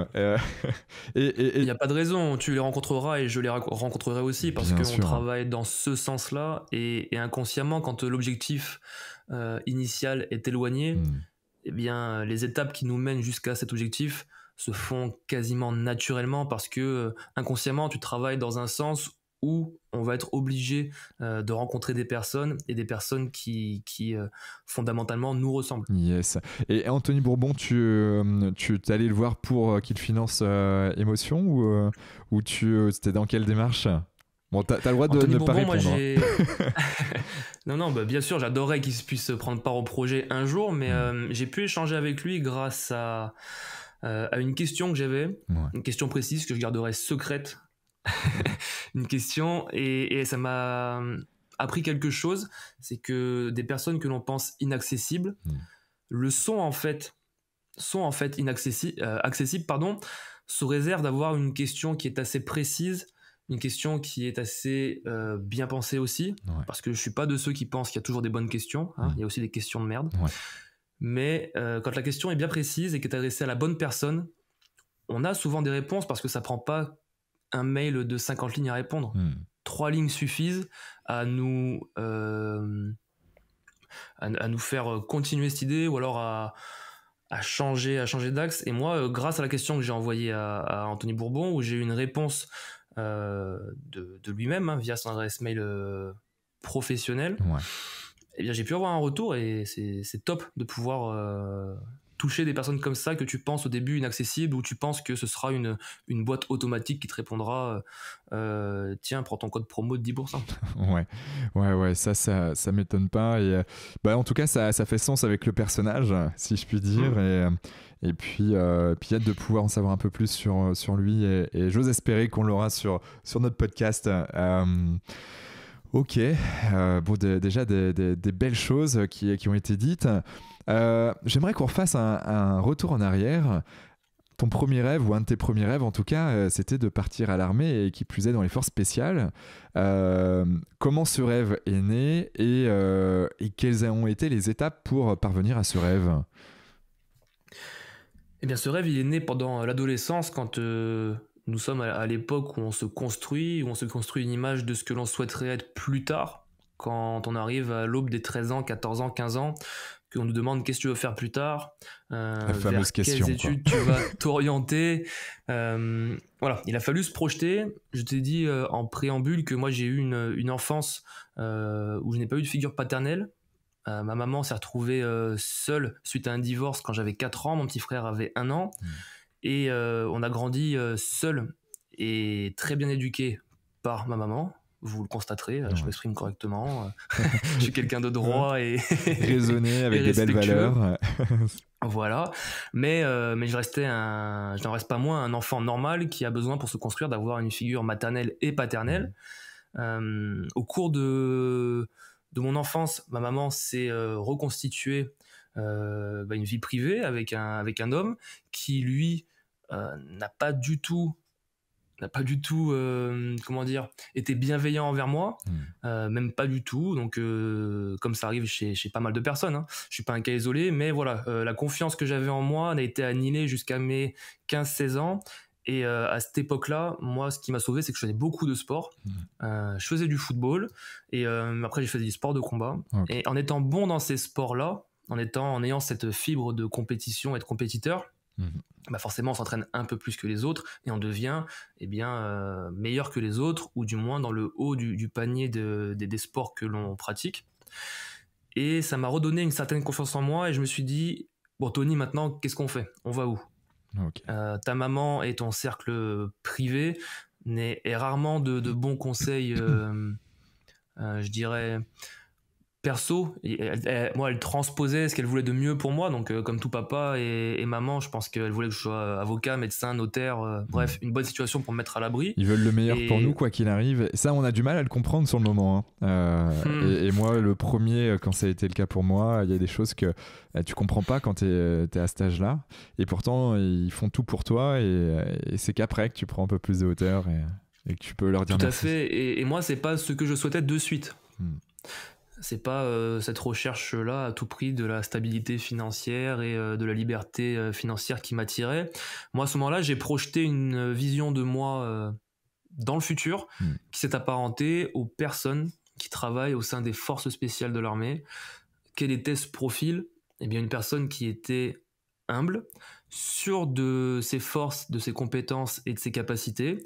Il n'y a pas de raison, tu les rencontreras et je les rencontrerai aussi, parce qu'on travaille dans ce sens-là, et inconsciemment, quand l'objectif initial est éloigné, eh bien, les étapes qui nous mènent jusqu'à cet objectif se font quasiment naturellement, parce que inconsciemment, tu travailles dans un sens où on va être obligé de rencontrer des personnes, et des personnes qui fondamentalement nous ressemblent. Yes. Et Anthony Bourbon, tu t'es allé le voir pour qu'il finance Émotion, ou c'était dans quelle démarche? Bon, t'as le droit de Anthony ne pas Bourbon, répondre. moi j'ai. Non, bah, bien sûr, j'adorerais qu'il puisse prendre part au projet un jour, mais j'ai pu échanger avec lui grâce à une question que j'avais, une question précise que je garderai secrète. Une question, et ça m'a appris quelque chose, c'est que des personnes que l'on pense inaccessibles le sont en fait accessibles, pardon, sous réserve d'avoir une question qui est assez précise, une question qui est assez bien pensée aussi, parce que je suis pas de ceux qui pensent qu'il y a toujours des bonnes questions, hein, il y a aussi des questions de merde, mais quand la question est bien précise et qu'elle est adressée à la bonne personne, on a souvent des réponses parce que ça prend pas un mail de 50 lignes à répondre. 3 lignes suffisent à nous faire continuer cette idée, ou alors à changer d'axe. Et moi, grâce à la question que j'ai envoyée à Anthony Bourbon, où j'ai eu une réponse de lui-même, hein, via son adresse mail professionnelle, eh bien, j'ai pu avoir un retour, et c'est top de pouvoir toucher des personnes comme ça que tu penses au début inaccessibles, ou tu penses que ce sera une boîte automatique qui te répondra tiens, prends ton code promo de 10%. Ouais, ça m'étonne pas. Et bah, en tout cas, ça fait sens avec le personnage, si je puis dire. Et puis hâte de pouvoir en savoir un peu plus sur lui. Et j'ose espérer qu'on l'aura sur notre podcast. Ok, bon, déjà des belles choses qui ont été dites. J'aimerais qu'on refasse un retour en arrière. Ton premier rêve, ou un de tes premiers rêves en tout cas, c'était de partir à l'armée, et qui plus est dans les forces spéciales. Comment ce rêve est né, et quelles ont été les étapes pour parvenir à ce rêve ? Eh bien, ce rêve, il est né pendant l'adolescence, quand nous sommes à l'époque où on se construit une image de ce que l'on souhaiterait être plus tard, quand on arrive à l'aube des 13 ans, 14 ans, 15 ans, qu'on nous demande qu'est-ce que tu veux faire plus tard, la fameuse question, quelles études tu vas t'orienter. Voilà, il a fallu se projeter. Je t'ai dit en préambule que moi j'ai eu une enfance où je n'ai pas eu de figure paternelle. Ma maman s'est retrouvée seule suite à un divorce quand j'avais 4 ans, mon petit frère avait 1 an, et on a grandi seul et très bien éduqué par ma maman. Vous le constaterez, je m'exprime correctement, je suis quelqu'un de droit et raisonné, avec des belles valeurs. Voilà, mais je n'en reste pas moins un enfant normal qui a besoin, pour se construire, d'avoir une figure maternelle et paternelle. Au cours de mon enfance, ma maman s'est reconstituée une vie privée avec un homme qui, lui, n'a pas du tout comment dire, était bienveillant envers moi, même pas du tout. Donc comme ça arrive chez pas mal de personnes, hein. Je suis pas un cas isolé, mais voilà, la confiance que j'avais en moi a été annihilée jusqu'à mes 15-16 ans. Et à cette époque-là, moi, ce qui m'a sauvé, c'est que je faisais beaucoup de sport. Je faisais du football, et après j'ai fait des sports de combat. Et en étant bon dans ces sports-là, en ayant cette fibre de compétition et de compétiteur, bah forcément on s'entraîne un peu plus que les autres, et on devient meilleur que les autres, ou du moins dans le haut du panier des sports que l'on pratique. Et ça m'a redonné une certaine confiance en moi, et je me suis dit, bon Tony, maintenant qu'est-ce qu'on fait ? On va où ? Ta maman et ton cercle privé est rarement de bons conseils, je dirais perso. Moi, elle transposait ce qu'elle voulait de mieux pour moi, donc comme tout papa et maman, je pense qu'elle voulait que je sois avocat, médecin, notaire, bref, une bonne situation pour me mettre à l'abri. Ils veulent le meilleur pour nous, quoi qu'il arrive. Ça, on a du mal à le comprendre sur le moment, hein. Et moi, le premier, quand ça a été le cas pour moi, il y a des choses que tu comprends pas quand t'es à cet âge-là, et pourtant ils font tout pour toi, et c'est qu'après que tu prends un peu plus de hauteur, et que tu peux leur dire tout merci. à fait. Et moi, c'est pas ce que je souhaitais de suite. C'est pas cette recherche-là à tout prix de la stabilité financière et de la liberté financière qui m'attirait. Moi, à ce moment-là, j'ai projeté une vision de moi dans le futur qui s'est apparentée aux personnes qui travaillent au sein des forces spéciales de l'armée. Quel était ce profil ? Eh bien, une personne qui était humble, sûre de ses forces, de ses compétences et de ses capacités,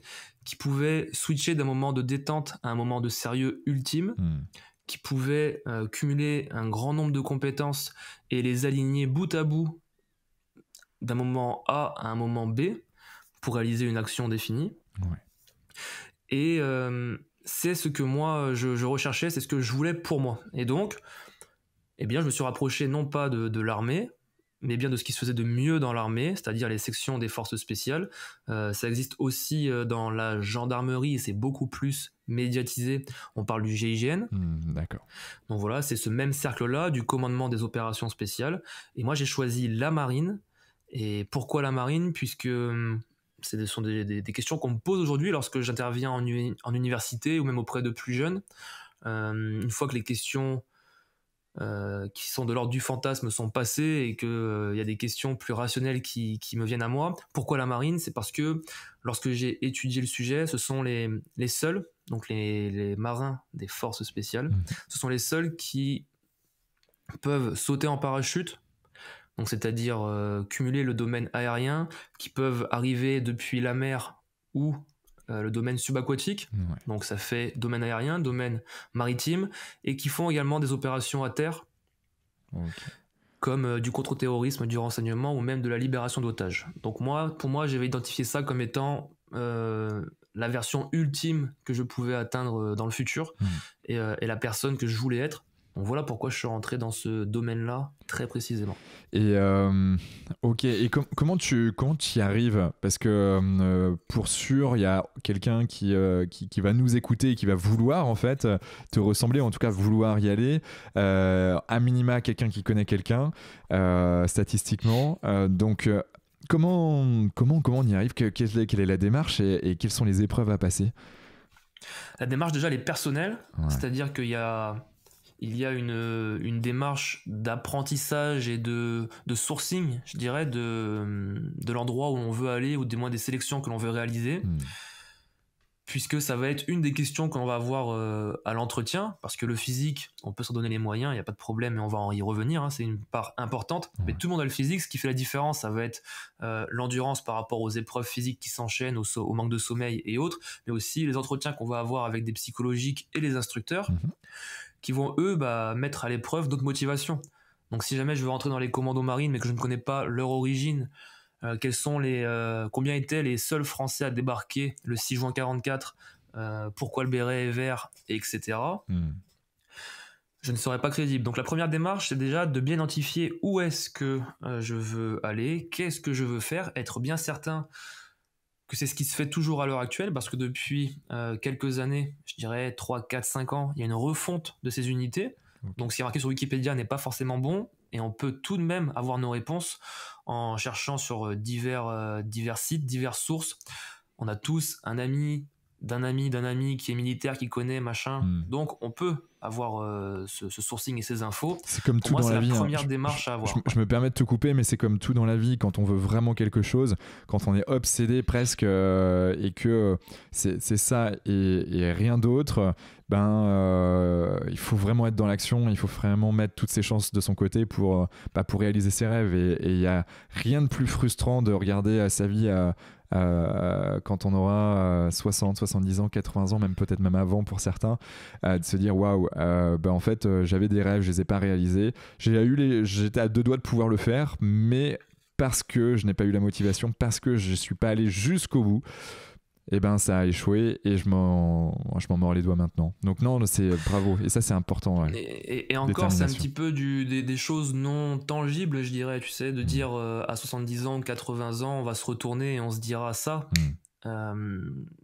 qui pouvait switcher d'un moment de détente à un moment de sérieux ultime, qui pouvait cumuler un grand nombre de compétences et les aligner bout à bout d'un moment A à un moment B pour réaliser une action définie. Et c'est ce que moi je recherchais, c'est ce que je voulais pour moi. Et donc, eh bien, je me suis rapproché non pas de l'armée, mais bien de ce qui se faisait de mieux dans l'armée, c'est-à-dire les sections des forces spéciales. Ça existe aussi dans la gendarmerie et c'est beaucoup plus médiatisé. On parle du GIGN. D'accord. Donc voilà, c'est ce même cercle-là du commandement des opérations spéciales. Et moi, j'ai choisi la marine. Et pourquoi la marine? Puisque ce sont des questions qu'on me pose aujourd'hui lorsque j'interviens en université ou même auprès de plus jeunes. Une fois que les questions qui sont de l'ordre du fantasme sont passées et qu'il y a des questions plus rationnelles qui me viennent à moi. Pourquoi la marine? C'est parce que lorsque j'ai étudié le sujet, ce sont les seuls, donc les marins des forces spéciales, ce sont les seuls qui peuvent sauter en parachute, donc c'est-à-dire cumuler le domaine aérien, qui peuvent arriver depuis la mer ou le domaine subaquatique, donc ça fait domaine aérien, domaine maritime, et qui font également des opérations à terre, comme du contre-terrorisme, du renseignement ou même de la libération d'otages. Donc pour moi, j'avais identifié ça comme étant la version ultime que je pouvais atteindre dans le futur et la personne que je voulais être. Donc voilà pourquoi je suis rentré dans ce domaine-là très précisément. Et ok, et comment tu y arrives? Parce que pour sûr, il y a quelqu'un qui va nous écouter et qui va vouloir en fait te ressembler, en tout cas vouloir y aller. À minima, quelqu'un qui connaît quelqu'un, statistiquement. Donc comment on y arrive? Quelle est la démarche et quelles sont les épreuves à passer? La démarche déjà elle est personnelle, c'est-à-dire qu'il y a une démarche d'apprentissage et de sourcing, je dirais, de l'endroit où on veut aller ou du moins des sélections que l'on veut réaliser. Puisque ça va être une des questions qu'on va avoir à l'entretien, parce que le physique, on peut s'en donner les moyens, il n'y a pas de problème, et on va y revenir, c'est une part importante, mais tout le monde a le physique, ce qui fait la différence, ça va être l'endurance par rapport aux épreuves physiques qui s'enchaînent, au manque de sommeil et autres, mais aussi les entretiens qu'on va avoir avec des psychologiques et les instructeurs, qui vont eux mettre à l'épreuve notre motivation. Donc si jamais je veux rentrer dans les commandos marines mais que je ne connais pas leur origine, combien étaient les seuls Français à débarquer le 6 juin 44, pourquoi le béret est vert, etc. Je ne serais pas crédible. Donc la première démarche, c'est déjà de bien identifier où est-ce que je veux aller, qu'est-ce que je veux faire, être bien certain que c'est ce qui se fait toujours à l'heure actuelle, parce que depuis quelques années, je dirais 3, 4, 5 ans, il y a une refonte de ces unités. Donc ce qui est marqué sur Wikipédia n'est pas forcément bon, et on peut tout de même avoir nos réponses en cherchant sur divers sites, diverses sources. On a tous un ami d'un ami qui est militaire, qui connaît, machin. Donc on peut avoir ce sourcing et ces infos. C'est comme tout dans la vie. C'est la première démarche à avoir. Je me permets de te couper, mais c'est comme tout dans la vie, quand on veut vraiment quelque chose, quand on est obsédé presque et que c'est ça et rien d'autre, il faut vraiment être dans l'action, il faut vraiment mettre toutes ses chances de son côté pour réaliser ses rêves. Et il n'y a rien de plus frustrant de regarder sa vie quand on aura 60, 70 ans, 80 ans, peut-être même avant pour certains, de se dire waouh, en fait j'avais des rêves, je les ai pas réalisés, j'étais à deux doigts de pouvoir le faire, mais parce que je n'ai pas eu la motivation, parce que je suis pas allé jusqu'au bout, et ça a échoué et je m'en mords les doigts maintenant. Donc non, c'est bravo, et ça c'est important. Ouais. Et encore, c'est un petit peu des choses non tangibles, je dirais, tu sais, de dire à 70 ans, 80 ans, on va se retourner et on se dira ça.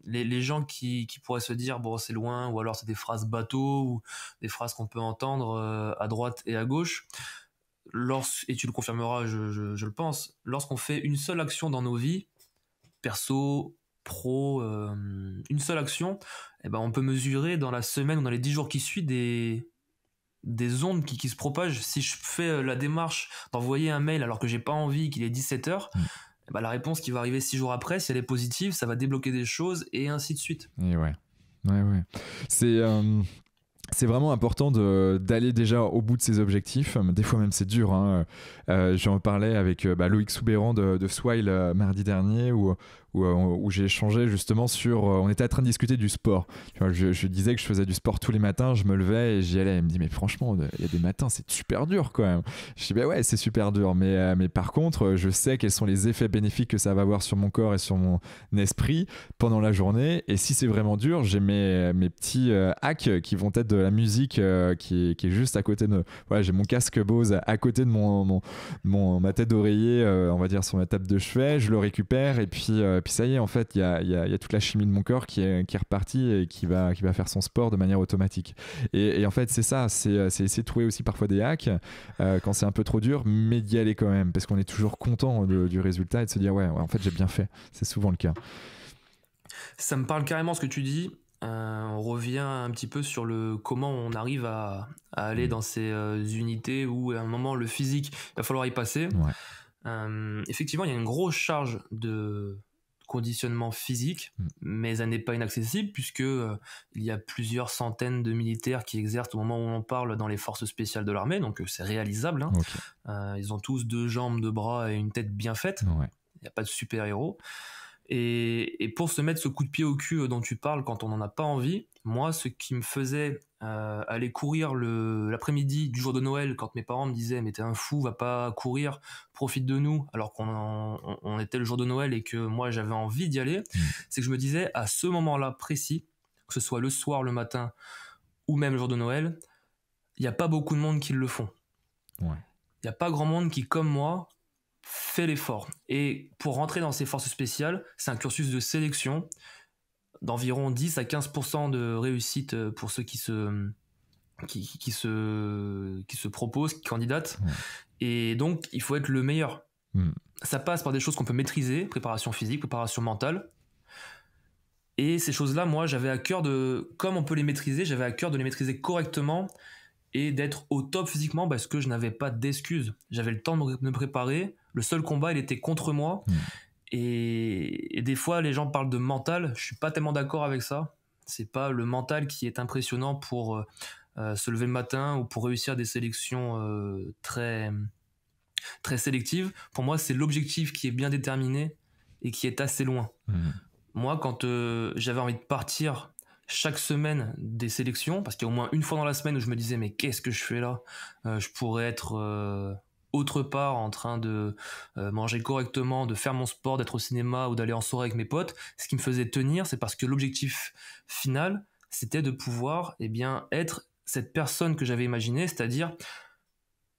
Les gens qui pourraient se dire bon c'est loin, ou alors c'est des phrases bateau ou des phrases qu'on peut entendre à droite et à gauche, et tu le confirmeras, je le pense, lorsqu'on fait une seule action dans nos vies, perso, pro, une seule action, on peut mesurer dans la semaine ou dans les 10 jours qui suivent des ondes qui se propagent. Si je fais la démarche d'envoyer un mail alors que j'ai pas envie, qu'il est 17h, la réponse qui va arriver 6 jours après, si elle est positive, ça va débloquer des choses et ainsi de suite. Et ouais. C'est vraiment important d'aller déjà au bout de ses objectifs. Des fois même c'est dur. J'en parlais avec Loïc Soubéran de Swile mardi dernier, où où j'ai échangé justement sur... on était en train de discuter du sport. Tu vois, je disais que je faisais du sport tous les matins, je me levais et j'y allais. Elle me dit, mais franchement, il y a des matins, c'est super dur quand même. Je dis, bah ouais, c'est super dur. Mais par contre, je sais quels sont les effets bénéfiques que ça va avoir sur mon corps et sur mon esprit pendant la journée. Et si c'est vraiment dur, j'ai mes petits hacks qui vont être de la musique qui est juste à côté de... Voilà, j'ai mon casque Bose à côté de ma tête d'oreiller, on va dire sur ma table de chevet. Je le récupère et puis ça y est, en fait, il y a toute la chimie de mon corps qui est repartie et qui va faire son sport de manière automatique. Et en fait, c'est ça, c'est essayer de trouver aussi parfois des hacks quand c'est un peu trop dur, mais d'y aller quand même, parce qu'on est toujours content du résultat et de se dire ouais, en fait, j'ai bien fait. C'est souvent le cas. Ça me parle carrément ce que tu dis. On revient un petit peu sur comment on arrive à aller dans ces unités où à un moment le physique, il va falloir y passer. Ouais. Effectivement, il y a une grosse charge de conditionnement physique, mais elle n'est pas inaccessible puisque il y a plusieurs centaines de militaires qui exercent au moment où on parle dans les forces spéciales de l'armée, donc c'est réalisable. Hein. Okay. Ils ont tous 2 jambes, 2 bras et une tête bien faite. Ouais. Il n'y a pas de super-héros. Et pour se mettre ce coup de pied au cul dont tu parles quand on n'en a pas envie, moi, ce qui me faisait aller courir l'après-midi du jour de Noël, quand mes parents me disaient « mais t'es un fou, va pas courir, profite de nous », alors qu'on était le jour de Noël et que moi j'avais envie d'y aller, c'est que je me disais à ce moment-là précis, que ce soit le soir, le matin ou même le jour de Noël, il n'y a pas beaucoup de monde qui le font. Ouais. Il n'y a pas grand monde qui, comme moi, fait l'effort. Et pour rentrer dans ces forces spéciales, c'est un cursus de sélection d'environ 10 à 15% de réussite pour ceux qui se proposent, qui candidatent. Ouais. Et donc, il faut être le meilleur. Ça passe par des choses qu'on peut maîtriser, préparation physique, préparation mentale. Et ces choses-là, moi, j'avais à cœur comme on peut les maîtriser, j'avais à cœur de les maîtriser correctement et d'être au top physiquement parce que je n'avais pas d'excuses. J'avais le temps de me préparer. Le seul combat, il était contre moi. Et des fois, les gens parlent de mental. Je suis pas tellement d'accord avec ça. C'est pas le mental qui est impressionnant pour se lever le matin ou pour réussir des sélections très, très sélectives. Pour moi, c'est l'objectif qui est bien déterminé et qui est assez loin. Moi, quand j'avais envie de partir chaque semaine des sélections, parce qu'il y a au moins une fois dans la semaine où je me disais mais qu'est-ce que je fais là, je pourrais être autre part en train de manger correctement, de faire mon sport, d'être au cinéma ou d'aller en soirée avec mes potes. Ce qui me faisait tenir, c'est parce que l'objectif final, c'était de pouvoir être cette personne que j'avais imaginée, c'est-à-dire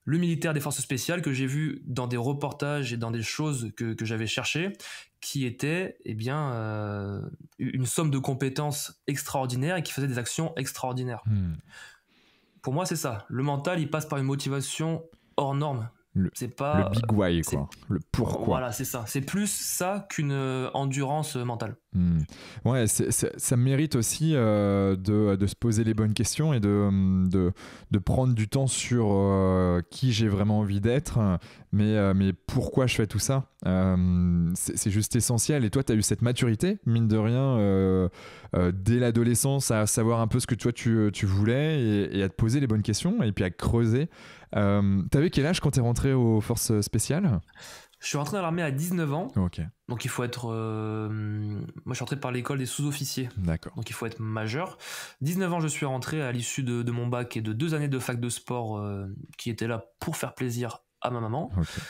le militaire des forces spéciales que j'ai vu dans des reportages et dans des choses que j'avais cherchées, qui était une somme de compétences extraordinaires et qui faisait des actions extraordinaires. Pour moi, c'est ça. Le mental, il passe par une motivation hors norme. C'est pas, le big why, quoi. Le pourquoi. Voilà, c'est ça. C'est plus ça qu'une endurance mentale. Ouais, ça mérite aussi de se poser les bonnes questions et de prendre du temps sur qui j'ai vraiment envie d'être, mais pourquoi je fais tout ça. C'est juste essentiel. Et toi, tu as eu cette maturité, mine de rien, dès l'adolescence, à savoir un peu ce que toi tu voulais et à te poser les bonnes questions et puis à creuser. T'avais quel âge quand t'es rentré aux forces spéciales ? Je suis rentré dans l'armée à 19 ans. Okay. Donc il faut être... moi je suis rentré par l'école des sous-officiers. D'accord. Donc il faut être majeur. 19 ans je suis rentré à l'issue de mon bac et de 2 années de fac de sport qui étaient là pour faire plaisir à ma maman. Okay.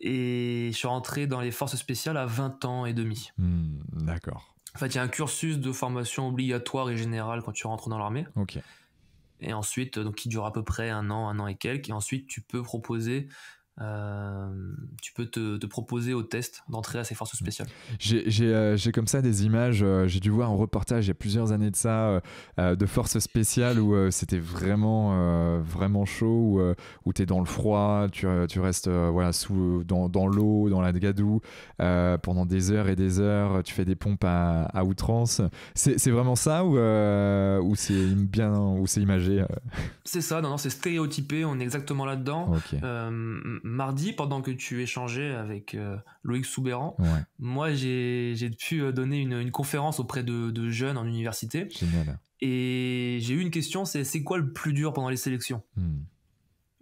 Et je suis rentré dans les forces spéciales à 20 ans et demi. D'accord. En fait il y a un cursus de formation obligatoire et générale quand tu rentres dans l'armée. Ok. Et ensuite, donc, qui dure à peu près un an et quelques. Et ensuite, tu peux te proposer au test d'entrée à ces forces spéciales. J'ai comme ça des images, j'ai dû voir un reportage il y a plusieurs années de ça, de forces spéciales où c'était vraiment chaud, où tu es dans le froid, tu restes dans l'eau, dans la gadoue, pendant des heures et des heures, tu fais des pompes à outrance. C'est vraiment ça ou c'est imagé C'est ça, non, c'est stéréotypé, on est exactement là-dedans. Okay. Mardi, pendant que tu échangeais avec Loïc Soubéran, ouais. Moi j'ai pu donner une conférence auprès de jeunes en université. Génial. Et j'ai eu une question, c'est quoi le plus dur pendant les sélections ?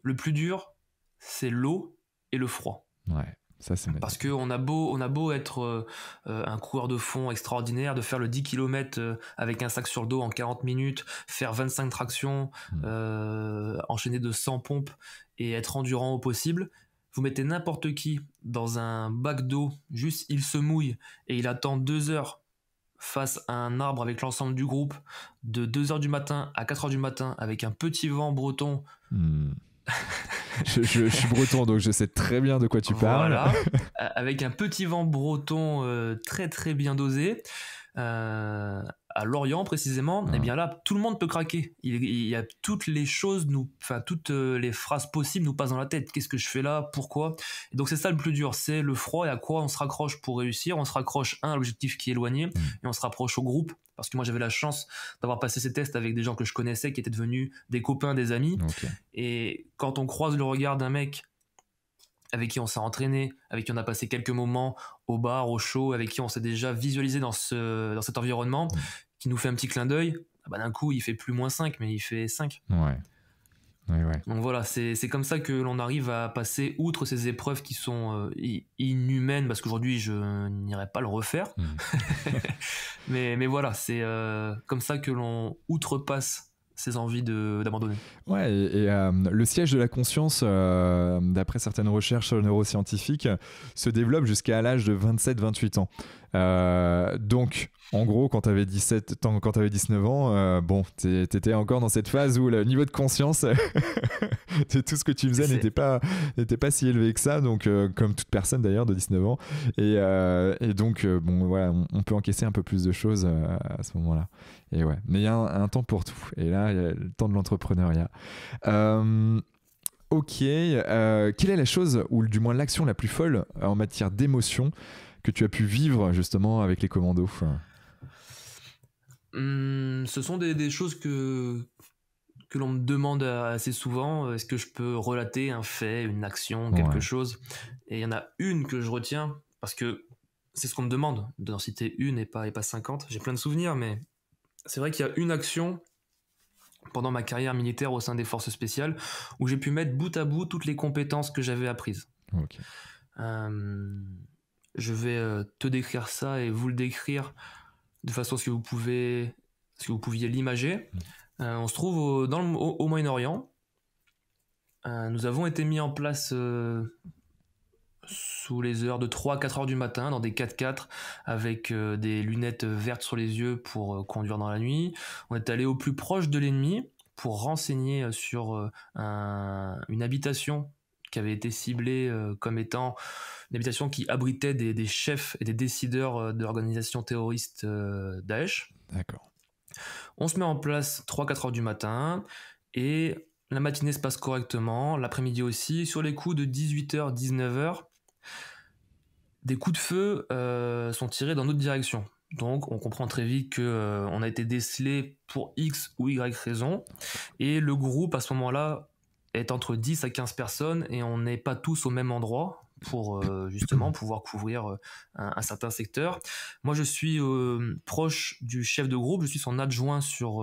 Le plus dur, c'est l'eau et le froid. Ouais. Ça, c'est magnifique. Parce qu'on a beau être un coureur de fond extraordinaire, de faire le 10 km avec un sac sur le dos en 40 minutes, faire 25 tractions, enchaîner de 100 pompes et être endurant au possible. Vous mettez n'importe qui dans un bac d'eau, juste il se mouille et il attend 2 heures face à un arbre avec l'ensemble du groupe, de 2 heures du matin à 4 heures du matin, avec un petit vent breton. Je suis breton, donc je sais très bien de quoi tu parles. Voilà, avec un petit vent breton très très bien dosé, à Lorient précisément, et bien là, tout le monde peut craquer. Il y a toutes les choses, toutes les phrases possibles nous passent dans la tête. Qu'est-ce que je fais là? Pourquoi? Et donc c'est ça le plus dur, c'est le froid et à quoi on se raccroche pour réussir. On se raccroche, à l'objectif qui est éloigné, et on se rapproche au groupe. Parce que moi j'avais la chance d'avoir passé ces tests avec des gens que je connaissais, qui étaient devenus des copains, des amis. Okay. Et quand on croise le regard d'un mec avec qui on s'est entraîné, avec qui on a passé quelques moments au bar, au show, avec qui on s'est déjà visualisé dans cet environnement, qui nous fait un petit clin d'œil, d'un coup il fait plus -5, mais il fait 5. Ouais. Donc voilà, c'est comme ça que l'on arrive à passer outre ces épreuves qui sont inhumaines, parce qu'aujourd'hui je n'irai pas le refaire. mais voilà, c'est comme ça que l'on outrepasse ces envies d'abandonner. Ouais, et le siège de la conscience, d'après certaines recherches neuroscientifiques, se développe jusqu'à l'âge de 27-28 ans. Donc, en gros, quand tu avais 19 ans, bon, t'étais encore dans cette phase où le niveau de conscience de tout ce que tu faisais n'était pas si élevé que ça, donc comme toute personne d'ailleurs de 19 ans. Et donc, bon, voilà, on peut encaisser un peu plus de choses à ce moment-là. Et ouais, mais il y a un temps pour tout. Et là, il y a le temps de l'entrepreneuriat. Ok, quelle est la chose, ou du moins l'action la plus folle en matière d'émotion que tu as pu vivre justement avec les commandos? Ce sont des choses que l'on me demande assez souvent. Est-ce que je peux relater un fait, une action, quelque chose? Et il y en a une que je retiens, parce que c'est ce qu'on me demande, d'en citer une et pas 50. J'ai plein de souvenirs, mais c'est vrai qu'il y a une action pendant ma carrière militaire au sein des forces spéciales où j'ai pu mettre bout à bout toutes les compétences que j'avais apprises. Okay. Je vais te décrire ça et vous le décrire de façon à ce que vous pouviez l'imager. On se trouve au Moyen-Orient. Nous avons été mis en place sous les heures de 3-4 heures du matin dans des 4x4 avec des lunettes vertes sur les yeux pour conduire dans la nuit. On est allé au plus proche de l'ennemi pour renseigner sur une habitation qui avait été ciblée comme étant une habitation qui abritait des chefs et des décideurs de l'organisation terroriste Daesh. D'accord. On se met en place 3-4 heures du matin et la matinée se passe correctement, l'après-midi aussi. Sur les coups de 18h, 19h, des coups de feu sont tirés dans notre direction. Donc on comprend très vite qu'on a été décelé pour X ou Y raison. Et le groupe à ce moment-là est entre 10 à 15 personnes et on n'est pas tous au même endroit pour justement pouvoir couvrir un certain secteur. Moi je suis proche du chef de groupe, je suis son adjoint sur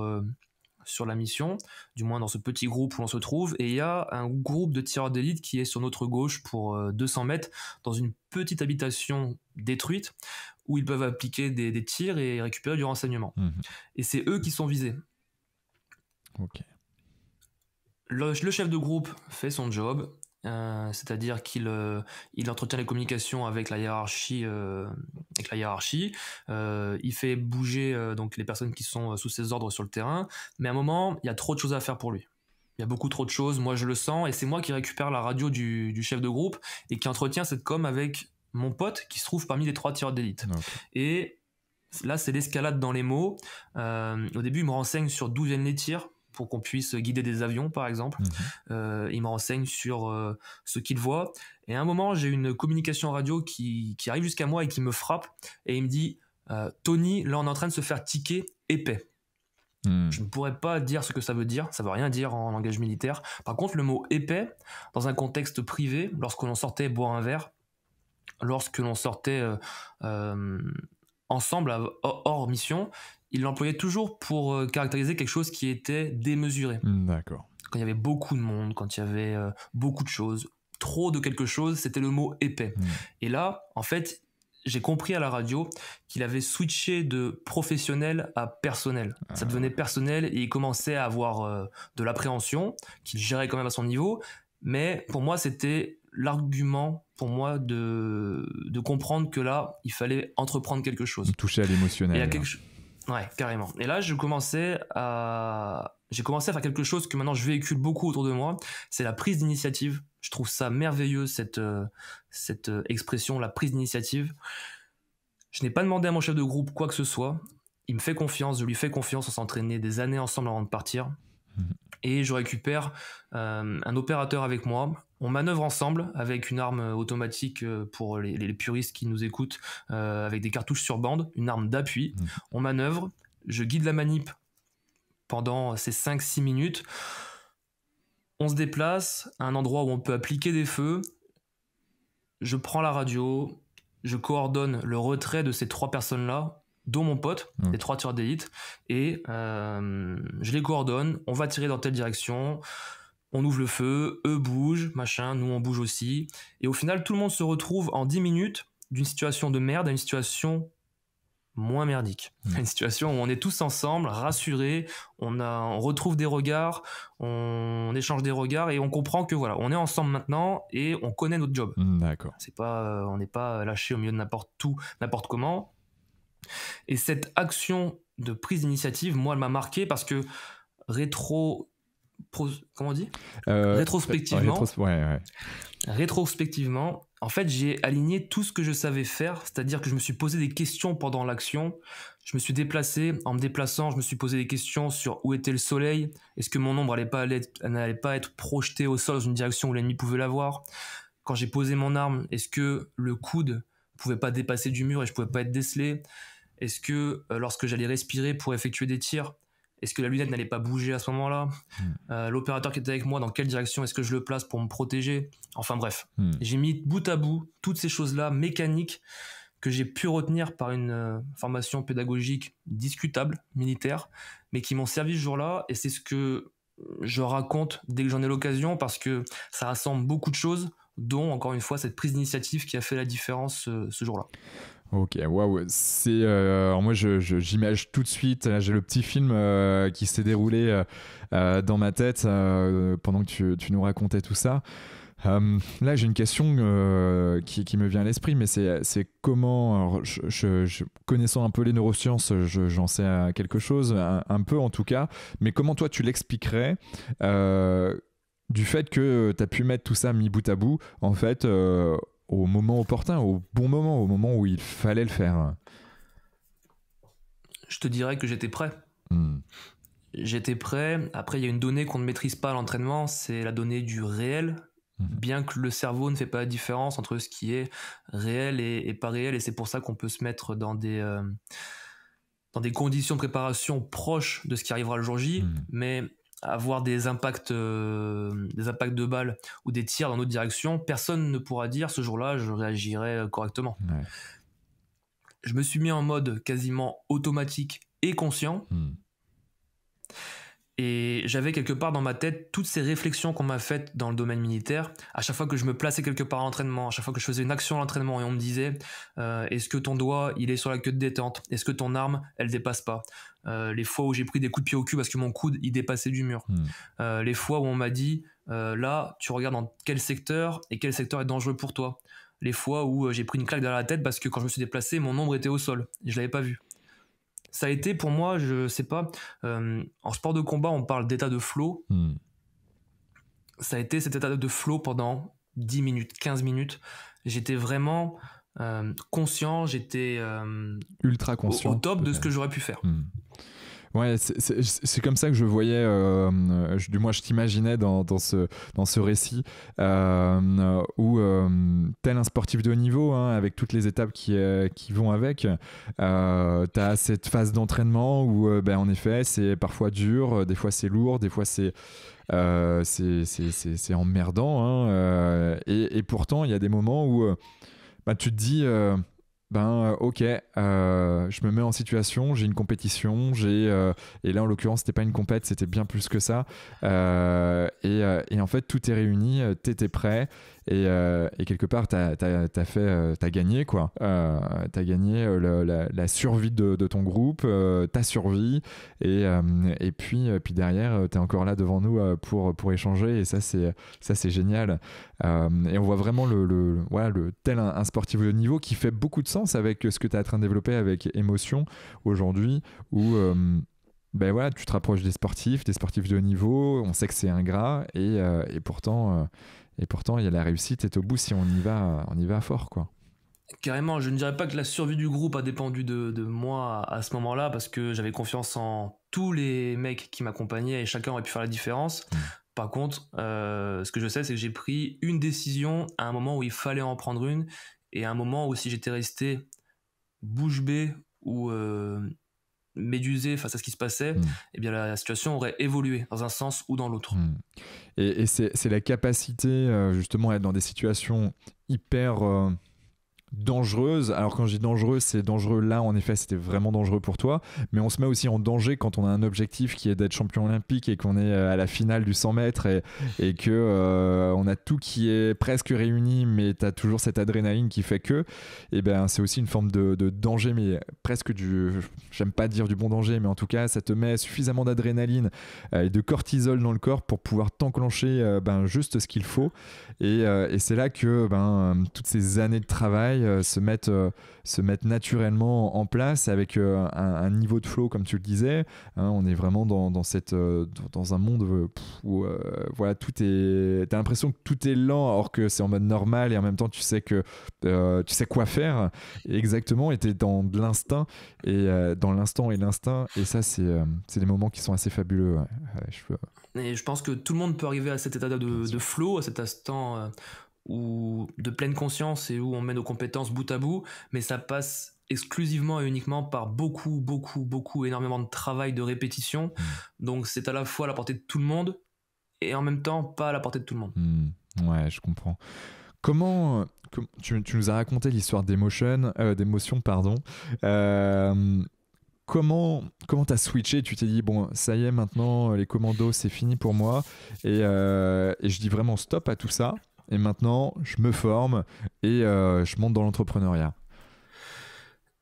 la mission, du moins dans ce petit groupe où on se trouve, et il y a un groupe de tireurs d'élite qui est sur notre gauche pour 200 mètres dans une petite habitation détruite où ils peuvent appliquer des tirs et récupérer du renseignement. Et c'est eux qui sont visés. Ok. Le chef de groupe fait son job, c'est-à-dire qu'il entretient les communications avec la hiérarchie. Il fait bouger donc les personnes qui sont sous ses ordres sur le terrain, mais à un moment, il y a trop de choses à faire pour lui. Il y a beaucoup trop de choses, moi je le sens, et c'est moi qui récupère la radio du chef de groupe et qui entretient cette com avec mon pote qui se trouve parmi les 3 tireurs d'élite. Okay. Et là, c'est l'escalade dans les mots. Au début, il me renseigne sur d'où viennent les tirs, pour qu'on puisse guider des avions, par exemple. Il me renseigne sur ce qu'il voit. Et à un moment, j'ai une communication radio qui arrive jusqu'à moi et qui me frappe. Et il me dit « Tony, là, on est en train de se faire ticker épais ». Je ne pourrais pas dire ce que ça veut dire. Ça veut rien dire en langage militaire. Par contre, le mot « épais », dans un contexte privé, lorsque l'on sortait boire un verre, lorsque l'on sortait ensemble, hors mission, il l'employait toujours pour caractériser quelque chose qui était démesuré. D'accord. Quand il y avait beaucoup de monde, quand il y avait beaucoup de choses, trop de quelque chose, c'était le mot épais. Et là, en fait, j'ai compris à la radio qu'il avait switché de professionnel à personnel. Ça devenait personnel et il commençait à avoir de l'appréhension, qu'il gérait quand même à son niveau. Mais pour moi, c'était l'argument pour moi de comprendre que là, il fallait entreprendre quelque chose. Toucher à l'émotionnel. Et à quelque... Ouais, carrément. Et là, j'ai commencé à faire quelque chose que maintenant je véhicule beaucoup autour de moi. C'est la prise d'initiative. Je trouve ça merveilleux, cette expression, la prise d'initiative. Je n'ai pas demandé à mon chef de groupe quoi que ce soit. Il me fait confiance, je lui fais confiance. On s'entraînait des années ensemble avant de partir. Et je récupère un opérateur avec moi. On manœuvre ensemble avec une arme automatique pour les puristes qui nous écoutent, avec des cartouches sur bande, une arme d'appui. On manœuvre, je guide la manip pendant ces 5-6 minutes. On se déplace à un endroit où on peut appliquer des feux. Je prends la radio, je coordonne le retrait de ces 3 personnes-là, dont mon pote, les 3 tueurs d'élite, et je les coordonne, on va tirer dans telle direction, on ouvre le feu, eux bougent, machin, nous on bouge aussi, et au final tout le monde se retrouve en 10 minutes d'une situation de merde à une situation moins merdique, une situation où on est tous ensemble, rassurés, on retrouve des regards, on échange des regards et on comprend que voilà, on est ensemble maintenant et on connaît notre job. D'accord. C'est pas, on n'est pas lâché au milieu de n'importe où, n'importe comment. Et cette action de prise d'initiative, moi, elle m'a marqué parce que comment on dit rétrospectivement, rétrospectivement, en fait, j'ai aligné tout ce que je savais faire, c'est-à-dire que je me suis posé des questions pendant l'action, je me suis déplacé, en me déplaçant, je me suis posé des questions sur où était le soleil, est-ce que mon ombre n'allait pas être projetée au sol dans une direction où l'ennemi pouvait la voir. Quand j'ai posé mon arme, est-ce que le coude pouvait pas dépasser du mur et je pouvais pas être décelé? Est-ce que lorsque j'allais respirer pour effectuer des tirs, est-ce que la lunette n'allait pas bouger à ce moment-là? L'opérateur qui était avec moi, dans quelle direction est-ce que je le place pour me protéger? Enfin bref, j'ai mis bout à bout toutes ces choses-là mécaniques que j'ai pu retenir par une formation pédagogique discutable, militaire, mais qui m'ont servi ce jour-là, et c'est ce que je raconte dès que j'en ai l'occasion, parce que ça rassemble beaucoup de choses, dont, encore une fois, cette prise d'initiative qui a fait la différence ce jour-là. Ok, waouh, c'est alors moi j'imagine tout de suite, là, j'ai le petit film qui s'est déroulé dans ma tête pendant que tu nous racontais tout ça. Là j'ai une question qui me vient à l'esprit, mais c'est comment, alors, connaissant un peu les neurosciences, j'en sais quelque chose, un peu en tout cas, mais comment toi tu l'expliquerais du fait que tu as pu mettre tout ça mis bout à bout, en fait, au moment opportun, au bon moment, au moment où il fallait le faire? Je te dirais que j'étais prêt. J'étais prêt. Après, il y a une donnée qu'on ne maîtrise pas à l'entraînement, c'est la donnée du réel. Bien que le cerveau ne fait pas la différence entre ce qui est réel et pas réel, et c'est pour ça qu'on peut se mettre dans des conditions de préparation proches de ce qui arrivera le jour J, mais avoir des impacts de balles ou des tirs dans notre direction, personne ne pourra dire ce jour-là je réagirai correctement. Je me suis mis en mode quasiment automatique et conscient, et j'avais quelque part dans ma tête toutes ces réflexions qu'on m'a faites dans le domaine militaire. À chaque fois que je me plaçais quelque part à l'entraînement, à chaque fois que je faisais une action à l'entraînement et on me disait est-ce que ton doigt il est sur la queue de détente, est-ce que ton arme elle dépasse pas, les fois où j'ai pris des coups de pied au cul parce que mon coude il dépassait du mur, les fois où on m'a dit là tu regardes dans quel secteur et quel secteur est dangereux pour toi, les fois où j'ai pris une claque derrière la tête parce que quand je me suis déplacé mon ombre était au sol et je l'avais pas vu. Ça a été pour moi, je sais pas, en sport de combat on parle d'état de flow, ça a été cet état de flow pendant 10 minutes, 15 minutes, j'étais vraiment conscient, j'étais ultra conscient au top de ce que j'aurais pu faire. Ouais, c'est comme ça que je voyais, du moins je t'imaginais dans ce récit où tel un sportif de haut niveau, hein, avec toutes les étapes qui vont avec, t'as cette phase d'entraînement où en effet c'est parfois dur, des fois c'est lourd, des fois c'est emmerdant, hein, et pourtant il y a des moments où tu te dis ok, je me mets en situation, j'ai une compétition, et là en l'occurrence c'était pas une compète, c'était bien plus que ça, et en fait tout est réuni, t'étais prêt, et quelque part, t'as gagné, quoi. T'as gagné la survie de ton groupe, ta survie, et puis derrière, t'es encore là devant nous pour échanger, et ça, c'est génial. Et on voit vraiment voilà, tel un sportif de haut niveau qui fait beaucoup de sens avec ce que tu es en train de développer avec Émotion aujourd'hui, où ben voilà, tu te rapproches des sportifs de haut niveau, on sait que c'est ingrat, et pourtant il y a la réussite est au bout si on y va fort, quoi. Carrément, je ne dirais pas que la survie du groupe a dépendu de moi à ce moment-là, parce que j'avais confiance en tous les mecs qui m'accompagnaient et chacun aurait pu faire la différence. Par contre, ce que je sais, c'est que j'ai pris une décision à un moment où il fallait en prendre une, et à un moment où si j'étais resté bouche bée ou médusé face à ce qui se passait, eh bien la situation aurait évolué dans un sens ou dans l'autre. Et c'est la capacité justement à être dans des situations hyper dangereuse. Alors quand je dis dangereuse, c'est dangereux là, en effet c'était vraiment dangereux pour toi, mais on se met aussi en danger quand on a un objectif qui est d'être champion olympique et qu'on est à la finale du 100 mètres et que on a tout qui est presque réuni, mais t'as toujours cette adrénaline qui fait que, et ben c'est aussi une forme de danger, mais presque j'aime pas dire du bon danger, mais en tout cas ça te met suffisamment d'adrénaline et de cortisol dans le corps pour pouvoir t'enclencher juste ce qu'il faut, et c'est là que toutes ces années de travail se mettre naturellement en place avec un niveau de flow, comme tu le disais, hein. On est vraiment dans un monde où voilà, t'as l'impression que tout est lent alors que c'est en mode normal, et en même temps tu sais quoi faire exactement, et t'es dans de l'instinct, et dans l'instant et l'instinct, et ça c'est des moments qui sont assez fabuleux, ouais. Et je pense que tout le monde peut arriver à cet état de flow, à cet instant ou de pleine conscience, et où on met nos compétences bout à bout, mais ça passe exclusivement et uniquement par beaucoup, énormément de travail, de répétition. Donc c'est à la fois à la portée de tout le monde et en même temps pas à la portée de tout le monde. Ouais, je comprends. Comment tu nous as raconté l'histoire d'émotion, pardon. Comment t'as switché? Tu t'es dit bon, ça y est, maintenant les commandos c'est fini pour moi, et je dis vraiment stop à tout ça, et maintenant je me forme et je monte dans l'entrepreneuriat.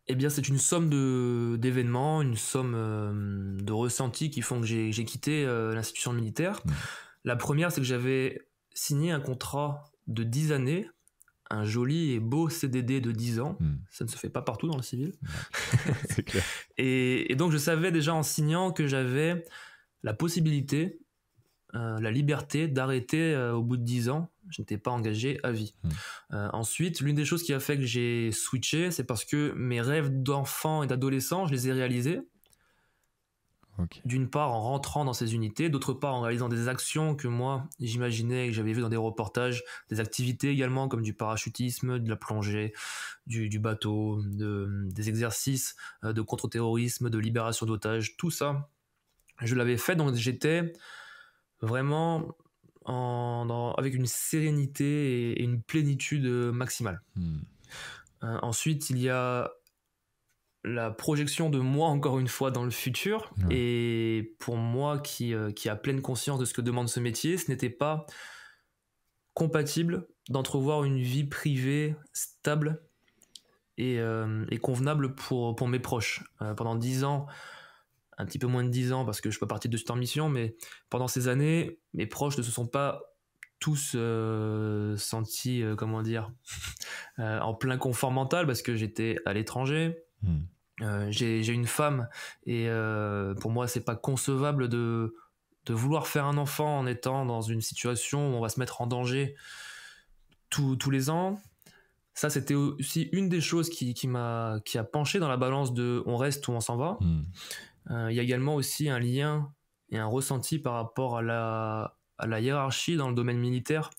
Eh bien, c'est une somme d'événements, une somme de ressentis qui font que j'ai quitté l'institution militaire. La première, c'est que j'avais signé un contrat de 10 années, un joli et beau CDD de 10 ans. Ça ne se fait pas partout dans le civil. C'est clair. Et donc, je savais déjà en signant que j'avais la possibilité, la liberté d'arrêter au bout de 10 ans. Je n'étais pas engagé à vie. Ensuite, l'une des choses qui a fait que j'ai switché, c'est parce que mes rêves d'enfant et d'adolescent, je les ai réalisés. Okay. D'une part en rentrant dans ces unités, d'autre part en réalisant des actions que moi j'imaginais, que j'avais vues dans des reportages, des activités également comme du parachutisme, de la plongée, du bateau, des exercices de contre-terrorisme, de libération d'otages, tout ça je l'avais fait, donc j'étais vraiment avec une sérénité et une plénitude maximale. Ensuite, il y a la projection de moi, encore une fois, dans le futur. Ouais. Et pour moi, qui a pleine conscience de ce que demande ce métier, ce n'était pas compatible d'entrevoir une vie privée stable et convenable pour mes proches. Pendant 10 ans, un petit peu moins de 10 ans, parce que je ne suis pas parti de cette mission, mais pendant ces années, mes proches ne se sont pas tous sentis, en plein confort mental, parce que j'étais à l'étranger. J'ai une femme, et pour moi, c'est pas concevable de vouloir faire un enfant en étant dans une situation où on va se mettre en danger tous les ans. Ça, c'était aussi une des choses qui a penché dans la balance de on reste ou on s'en va. Il y a également aussi un lien et un ressenti par rapport à la hiérarchie dans le domaine militaire,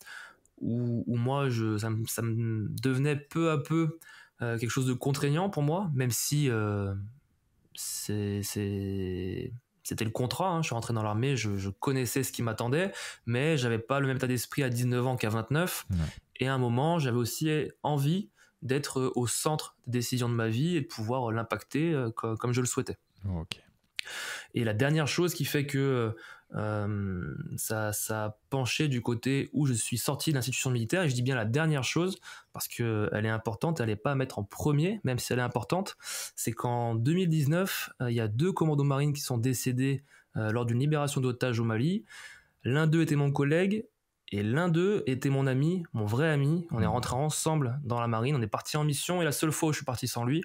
où moi, ça me devenait peu à peu quelque chose de contraignant pour moi, même si c'était le contrat, hein. Je suis rentré dans l'armée, je connaissais ce qui m'attendait, mais j'avais pas le même état d'esprit à 19 ans qu'à 29. Ouais. Et à un moment, j'avais aussi envie d'être au centre des décisions de ma vie et de pouvoir l'impacter comme je le souhaitais. Okay. Et la dernière chose qui fait que ça a penché du côté où je suis sorti de l'institution militaire, et je dis bien la dernière chose parce qu'elle est importante, elle n'est pas à mettre en premier, même si elle est importante. C'est qu'en 2019, il y a 2 commandos marines qui sont décédés lors d'une libération d'otages au Mali. L'un d'eux était mon collègue et l'un d'eux était mon ami, mon vrai ami. On est rentrés ensemble dans la marine, on est partis en mission, et la seule fois où je suis parti sans lui,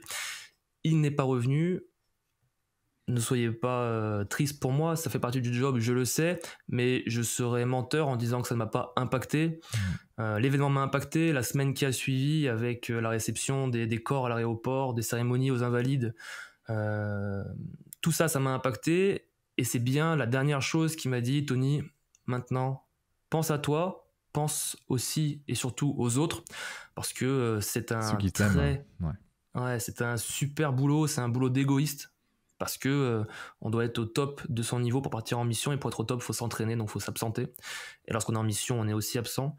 il n'est pas revenu. Ne soyez pas triste pour moi, ça fait partie du job, je le sais, mais je serais menteur en disant que ça ne m'a pas impacté. L'événement m'a impacté, la semaine qui a suivi avec la réception des corps à l'aéroport, des cérémonies aux invalides, tout ça, ça m'a impacté, et c'est bien la dernière chose qui m'a dit: Tony, maintenant, pense à toi, pense aussi et surtout aux autres, parce que c'est un c'est un super boulot, c'est un boulot d'égoïste, parce que on doit être au top de son niveau pour partir en mission, et pour être au top, il faut s'entraîner, donc il faut s'absenter. Et lorsqu'on est en mission, on est aussi absent.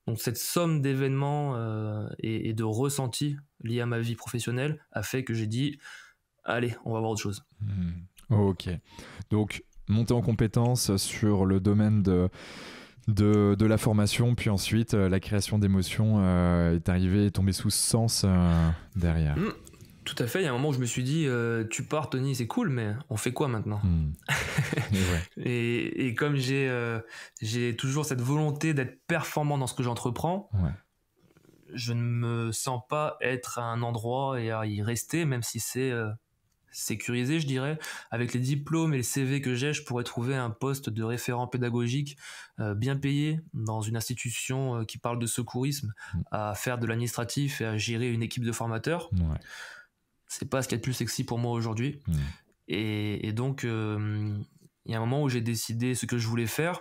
Donc cette somme d'événements et de ressentis liés à ma vie professionnelle a fait que j'ai dit: allez, on va voir autre chose. Ok. Donc, monter en compétence sur le domaine de la formation, puis ensuite la création d'émotions est arrivée, est tombée sous sens derrière. Tout à fait, il y a un moment où je me suis dit: tu pars Tony, c'est cool, mais on fait quoi maintenant? Et comme j'ai toujours cette volonté d'être performant dans ce que j'entreprends, je ne me sens pas être à un endroit et à y rester, même si c'est sécurisé, je dirais. Avec les diplômes et les CV que j'ai, je pourrais trouver un poste de référent pédagogique bien payé dans une institution qui parle de secourisme, à faire de l'administratif et à gérer une équipe de formateurs. C'est pas ce qu'il y a de plus sexy pour moi aujourd'hui. Et donc, il y a un moment où j'ai décidé ce que je voulais faire.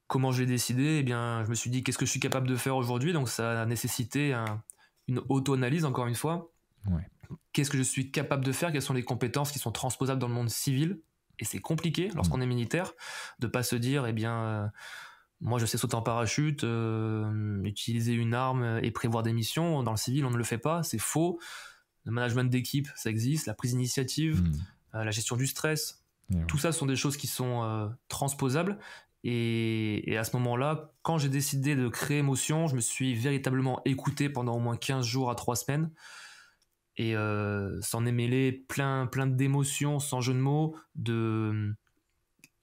Comment j'ai décidé? Eh bien, je me suis dit: qu'est-ce que je suis capable de faire aujourd'hui? Donc, ça a nécessité une auto-analyse, encore une fois. Qu'est-ce que je suis capable de faire? Quelles sont les compétences qui sont transposables dans le monde civil? Et c'est compliqué, lorsqu'on est militaire, de pas se dire: eh bien, moi, je sais sauter en parachute, utiliser une arme et prévoir des missions. Dans le civil, on ne le fait pas, c'est faux. Le management d'équipe, ça existe, la prise d'initiative, la gestion du stress, tout ça sont des choses qui sont transposables. Et à ce moment-là, quand j'ai décidé de créer Motion, je me suis véritablement écouté pendant au moins 15 jours à 3 semaines. Et s'en est mêlé plein d'émotions, sans jeu de mots,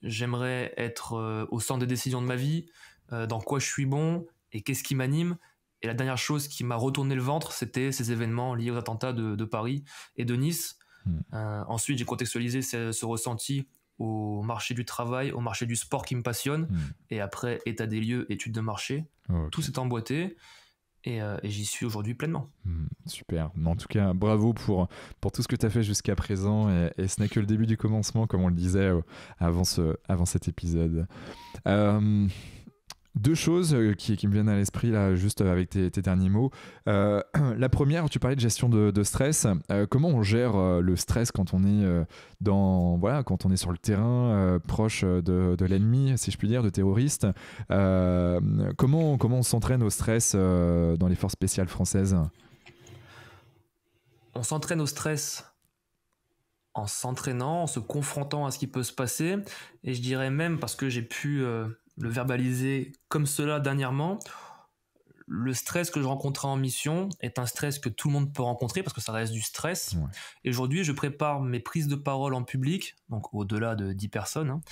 j'aimerais être au centre des décisions de ma vie, dans quoi je suis bon et qu'est-ce qui m'anime. Et la dernière chose qui m'a retourné le ventre, c'était ces événements liés aux attentats de Paris et de Nice. Ensuite, j'ai contextualisé ce ressenti au marché du travail, au marché du sport qui me passionne. Et après, état des lieux, études de marché. Tout s'est emboîté. Et j'y suis aujourd'hui pleinement. Super. En tout cas, bravo pour tout ce que tu as fait jusqu'à présent. Et ce n'est que le début du commencement, comme on le disait avant cet épisode. 2 choses qui me viennent à l'esprit là, juste avec tes derniers mots. La première, tu parlais de gestion de stress. Comment on gère le stress quand on est quand on est sur le terrain, proche de l'ennemi, si je puis dire, de terroristes. Comment on s'entraîne au stress dans les forces spéciales françaises? On s'entraîne au stress en s'entraînant, en se confrontant à ce qui peut se passer. Et je dirais même, parce que j'ai pu le verbaliser comme cela dernièrement, le stress que je rencontrais en mission est un stress que tout le monde peut rencontrer, parce que ça reste du stress. Et aujourd'hui, je prépare mes prises de parole en public, donc au-delà de 10 personnes.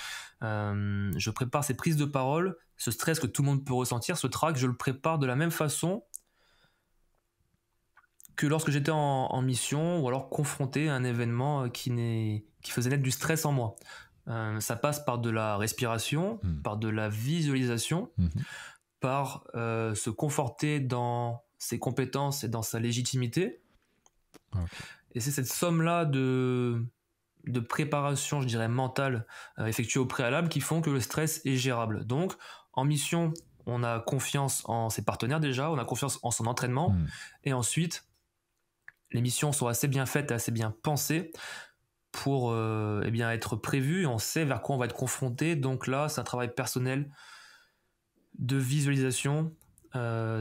Je prépare ces prises de parole, ce stress que tout le monde peut ressentir, ce trac, je le prépare de la même façon que lorsque j'étais en mission, ou alors confronté à un événement qui faisait naître du stress en moi. Ça passe par de la respiration, par de la visualisation, par se conforter dans ses compétences et dans sa légitimité. Et c'est cette somme-là de préparation, je dirais, mentale, effectuée au préalable, qui font que le stress est gérable. Donc, en mission, on a confiance en ses partenaires déjà, on a confiance en son entraînement, et ensuite, les missions sont assez bien faites et assez bien pensées pour être prévues, et on sait vers quoi on va être confronté. Donc là, c'est un travail personnel de visualisation,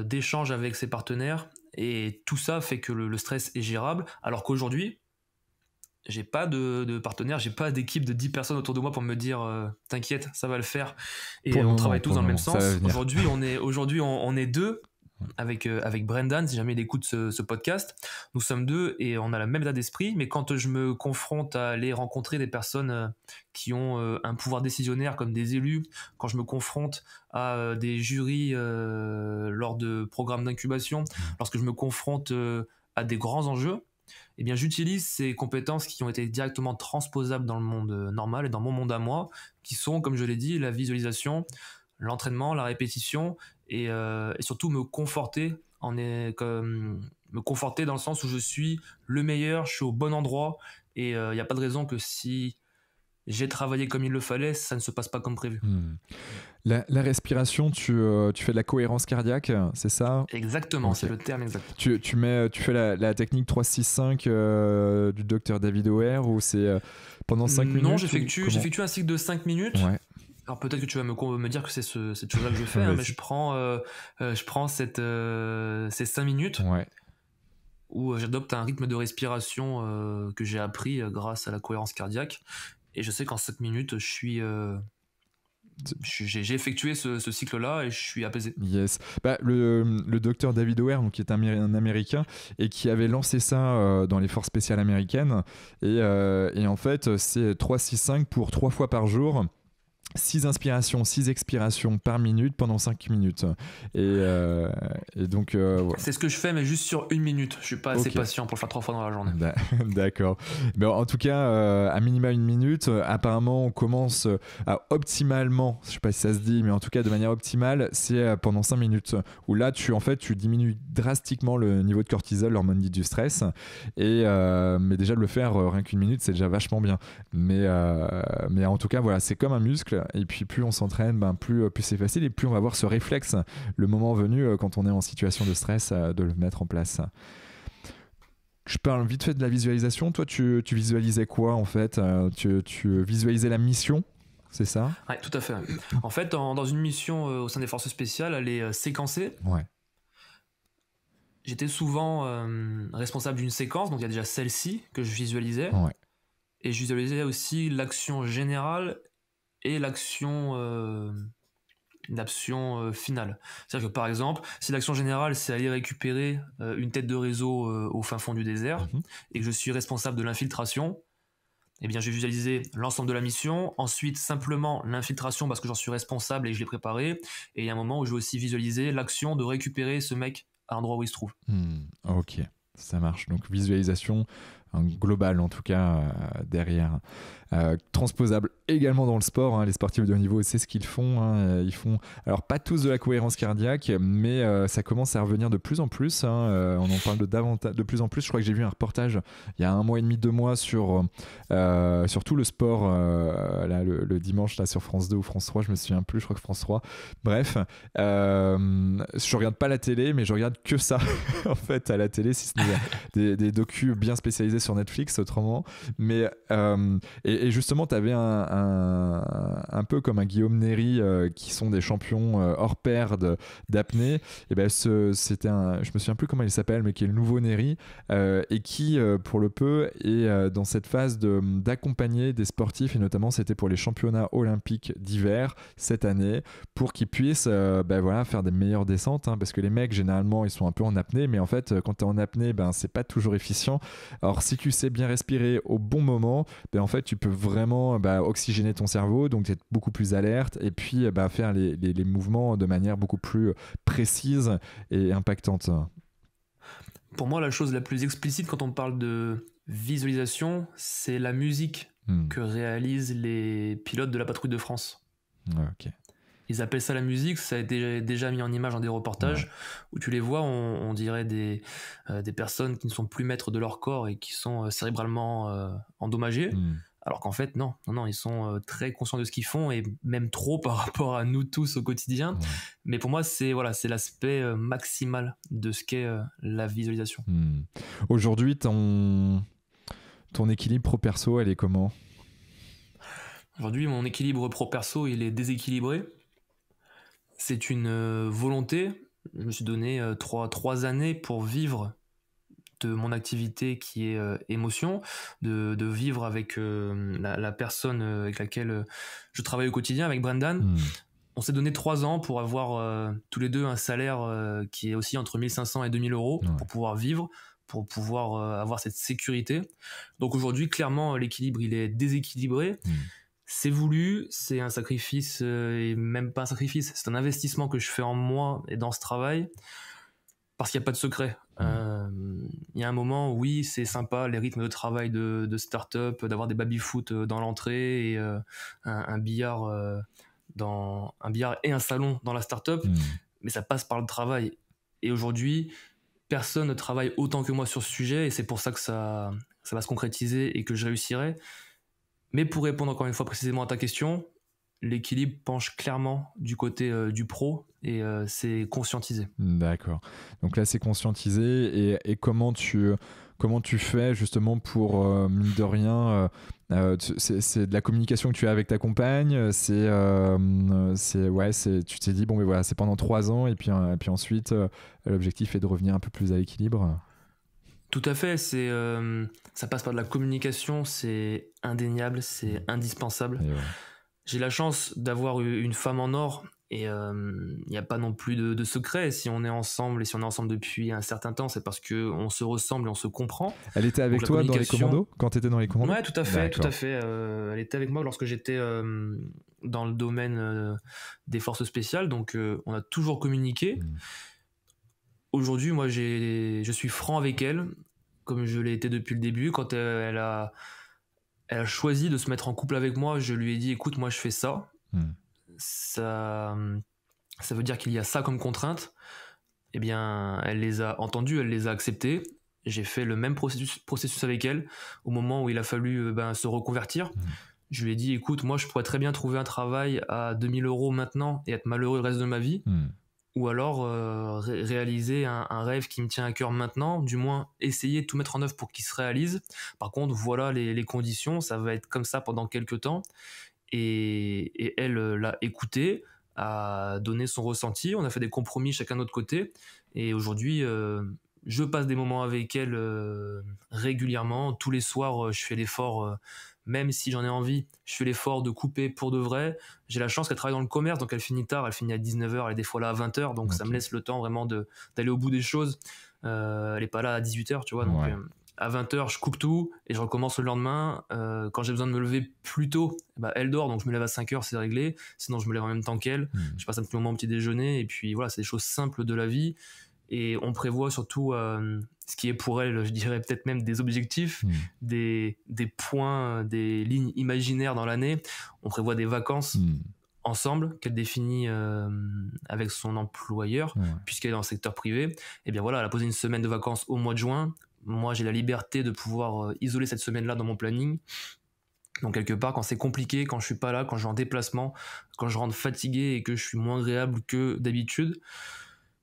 d'échange avec ses partenaires, et tout ça fait que le stress est gérable, alors qu'aujourd'hui, j'ai pas de partenaire, j'ai pas d'équipe de 10 personnes autour de moi pour me dire t'inquiète, ça va le faire. Et Pour le on moment, travaille tous pour dans le le même moment, ça va sens. venir. Aujourd'hui, on est deux avec Brendan, si jamais il écoute ce podcast. Nous sommes deux et on a la même état d'esprit, mais quand je me confronte à aller rencontrer des personnes qui ont un pouvoir décisionnaire comme des élus, quand je me confronte à des jurys lors de programmes d'incubation, lorsque je me confronte à des grands enjeux, eh bien, j'utilise ces compétences qui ont été directement transposables dans le monde normal et dans mon monde à moi, qui sont, comme je l'ai dit, la visualisation, l'entraînement, la répétition et surtout me conforter dans le sens où je suis le meilleur, je suis au bon endroit et il n'y a pas de raison que si j'ai travaillé comme il le fallait, ça ne se passe pas comme prévu. La respiration, tu fais de la cohérence cardiaque, c'est ça? Exactement, Okay. c'est le terme exact. Tu fais la technique 3-6-5 du docteur David O'Hare ou c'est pendant 5 minutes? Non, j'effectue un cycle de 5 minutes. Ouais. Alors peut-être que tu vas me dire que c'est cette chose-là que je fais, hein, mais je prends ces 5 minutes où j'adopte un rythme de respiration que j'ai appris grâce à la cohérence cardiaque. Et je sais qu'en 5 minutes, j'ai effectué ce cycle-là et je suis apaisé. Yes. Bah, le docteur David O'Hare, qui est un Américain et qui avait lancé ça dans les forces spéciales américaines. Et en fait, c'est 3-6-5 pour 3 fois par jour. 6 inspirations, 6 expirations par minute pendant 5 minutes. Et donc... ouais. C'est ce que je fais, mais juste sur 1 minute. Je suis pas assez patient pour le faire 3 fois dans la journée. D'accord. Mais en tout cas, à minima 1 minute, apparemment, on commence à optimalement, je sais pas si ça se dit, mais en tout cas, de manière optimale, c'est pendant 5 minutes. Où là, tu diminues drastiquement le niveau de cortisol, l'hormone dite du stress. Mais déjà, de le faire rien qu'1 minute, c'est déjà vachement bien. Mais en tout cas, voilà, c'est comme un muscle. Et puis plus on s'entraîne, plus c'est facile et plus on va avoir ce réflexe le moment venu quand on est en situation de stress de le mettre en place. Je parle vite fait de la visualisation. Toi, tu visualisais quoi en fait? Tu visualisais la mission, c'est ça? Oui, tout à fait. En fait, dans une mission au sein des forces spéciales, elle est séquencée. Ouais. J'étais souvent responsable d'une séquence, donc il y a déjà celle-ci que je visualisais. Ouais. Et je visualisais aussi l'action générale et l'action finale. C'est-à-dire que par exemple, si l'action générale c'est aller récupérer une tête de réseau au fin fond du désert et que je suis responsable de l'infiltration, eh bien j'ai visualisé l'ensemble de la mission, ensuite simplement l'infiltration parce que j'en suis responsable et que je l'ai préparé, et il y a un moment où je vais aussi visualiser l'action de récupérer ce mec à l'endroit où il se trouve. Ok, ça marche. Donc visualisation globale en tout cas derrière. Transposable également dans le sport, les sportifs de haut niveau, c'est ce qu'ils font, ils font alors pas tous de la cohérence cardiaque, mais ça commence à revenir de plus en plus, on en parle de plus en plus. Je crois que j'ai vu un reportage il y a 1 mois et demi, 2 mois sur tout le sport là, le dimanche là, sur France 2 ou France 3, je me souviens plus, je crois que France 3, bref, je regarde pas la télé mais je regarde que ça en fait à la télé, si ce n'est des docus bien spécialisés sur Netflix autrement, mais et justement, tu avais un peu comme un Guillaume Néry qui sont des champions hors pair d'apnée. Et ben c'était je me souviens plus comment il s'appelle, mais qui est le nouveau Néry et qui, pour le peu, est dans cette phase d'accompagner des sportifs, et notamment c'était pour les championnats olympiques d'hiver cette année, pour qu'ils puissent faire des meilleures descentes, parce que les mecs généralement ils sont un peu en apnée, mais en fait quand tu es en apnée, c'est pas toujours efficient. Alors si tu sais bien respirer au bon moment, en fait tu peux vraiment oxygéner ton cerveau, donc être beaucoup plus alerte et puis faire les mouvements de manière beaucoup plus précise et impactante. Pour moi, la chose la plus explicite quand on parle de visualisation, c'est la musique que réalisent les pilotes de la patrouille de France. Ok. Ils appellent ça la musique, ça a été déjà mis en image dans des reportages où tu les vois, on dirait des personnes qui ne sont plus maîtres de leur corps et qui sont cérébralement endommagées. Alors qu'en fait, non, ils sont très conscients de ce qu'ils font et même trop par rapport à nous tous au quotidien. Mais pour moi, c'est l'aspect maximal de ce qu'est la visualisation. Aujourd'hui, ton équilibre pro-perso, elle est comment? Aujourd'hui, mon équilibre pro-perso, il est déséquilibré. C'est une volonté. Je me suis donné 3 années pour vivre de mon activité qui est émotion, de vivre avec la personne avec laquelle je travaille au quotidien, avec Brendan. On s'est donné 3 ans pour avoir tous les deux un salaire qui est aussi entre 1500 et 2000 euros pour pouvoir vivre, pour pouvoir avoir cette sécurité. Donc aujourd'hui, clairement, l'équilibre, il est déséquilibré. C'est voulu, c'est un sacrifice et même pas un sacrifice, c'est un investissement que je fais en moi et dans ce travail parce qu'il n'y a pas de secret. Il y a un moment, oui, c'est sympa, les rythmes de travail de start-up, d'avoir des baby-foot dans l'entrée et un billard un billard et un salon dans la start-up, mais ça passe par le travail. Et aujourd'hui, personne ne travaille autant que moi sur ce sujet et c'est pour ça que ça va se concrétiser et que je réussirai. Mais pour répondre encore une fois précisément à ta question, l'équilibre penche clairement du côté du pro et c'est conscientisé. D'accord. Donc là, c'est conscientisé. Et comment tu fais justement pour, mine de rien, c'est de la communication que tu as avec ta compagne, tu t'es dit, bon, mais voilà, c'est pendant 3 ans et puis ensuite, l'objectif est de revenir un peu plus à l'équilibre. Tout à fait, ça passe par de la communication, c'est indéniable, c'est indispensable. J'ai la chance d'avoir une femme en or et il n'y a pas non plus de secret. Si on est ensemble et si on est ensemble depuis un certain temps, c'est parce qu'on se ressemble et on se comprend. Elle était avec toi dans les commandos, quand tu étais dans les commandos? Ouais, tout à fait, tout à fait. Elle était avec moi lorsque j'étais dans le domaine des forces spéciales, donc on a toujours communiqué. Aujourd'hui, moi, je suis franc avec elle, comme je l'ai été depuis le début. Quand elle a choisi de se mettre en couple avec moi, je lui ai dit, écoute, moi, je fais ça. Ça veut dire qu'il y a ça comme contrainte. Eh bien, elle les a entendues, elle les a acceptées. J'ai fait le même processus avec elle au moment où il a fallu se reconvertir. Je lui ai dit, écoute, moi, je pourrais très bien trouver un travail à 2000 euros maintenant et être malheureux le reste de ma vie. Ou alors réaliser un rêve qui me tient à cœur maintenant, du moins essayer de tout mettre en œuvre pour qu'il se réalise. Par contre, voilà les conditions, ça va être comme ça pendant quelques temps. Et elle l'a écouté, a donné son ressenti, on a fait des compromis chacun de notre côté. Et aujourd'hui, je passe des moments avec elle régulièrement. Tous les soirs, je fais l'effort, même si j'en ai envie, je fais l'effort de couper pour de vrai. J'ai la chance qu'elle travaille dans le commerce, donc elle finit tard, elle finit à 19h, elle est des fois là à 20h, donc ça me laisse le temps vraiment d'aller au bout des choses. Elle est pas là à 18h, tu vois, donc à 20h, je coupe tout et je recommence le lendemain. Quand j'ai besoin de me lever plus tôt, elle dort, donc je me lève à 5h, c'est réglé. Sinon, je me lève en même temps qu'elle. Je passe un petit moment au petit déjeuner et puis voilà, c'est des choses simples de la vie. Et on prévoit surtout ce qui est pour elle, je dirais peut-être même des objectifs, des points, des lignes imaginaires dans l'année. On prévoit des vacances ensemble qu'elle définit avec son employeur, puisqu'elle est dans le secteur privé. Et bien voilà, elle a posé une semaine de vacances au mois de juin. Moi, j'ai la liberté de pouvoir isoler cette semaine-là dans mon planning. Donc quelque part, quand c'est compliqué, quand je suis pas là, quand je suis en déplacement, quand je rentre fatigué et que je suis moins agréable que d'habitude,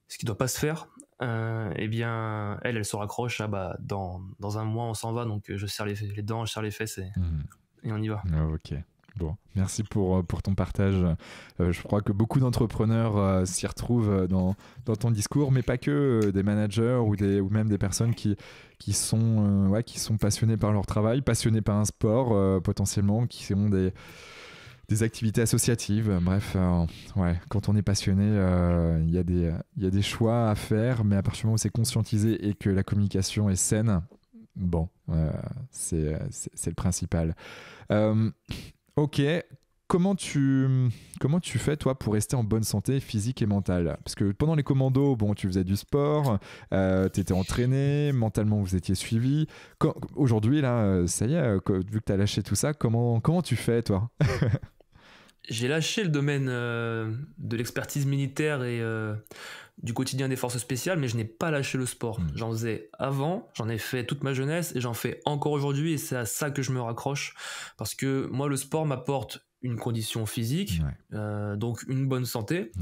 ce qui doit pas se faire, eh bien elle se raccroche dans un mois on s'en va, donc je serre les dents, je serre les fesses et on y va. Ok, bon, merci pour ton partage. Je crois que beaucoup d'entrepreneurs s'y retrouvent dans ton discours, mais pas que, des managers ou même des personnes qui sont passionnés par leur travail, passionnés par un sport potentiellement, qui ont des activités associatives. Bref, quand on est passionné, il y a des choix à faire, mais à partir du moment où c'est conscientisé et que la communication est saine, c'est le principal. Ok, comment tu fais toi pour rester en bonne santé physique et mentale? Parce que pendant les commandos, tu faisais du sport, tu étais entraîné, mentalement vous étiez suivi. Aujourd'hui là, ça y est, vu que tu as lâché tout ça, comment tu fais toi? J'ai lâché le domaine de l'expertise militaire et du quotidien des forces spéciales, mais je n'ai pas lâché le sport. J'en faisais avant, j'en ai fait toute ma jeunesse et j'en fais encore aujourd'hui, et c'est à ça que je me raccroche. Parce que moi, le sport m'apporte une condition physique, donc une bonne santé.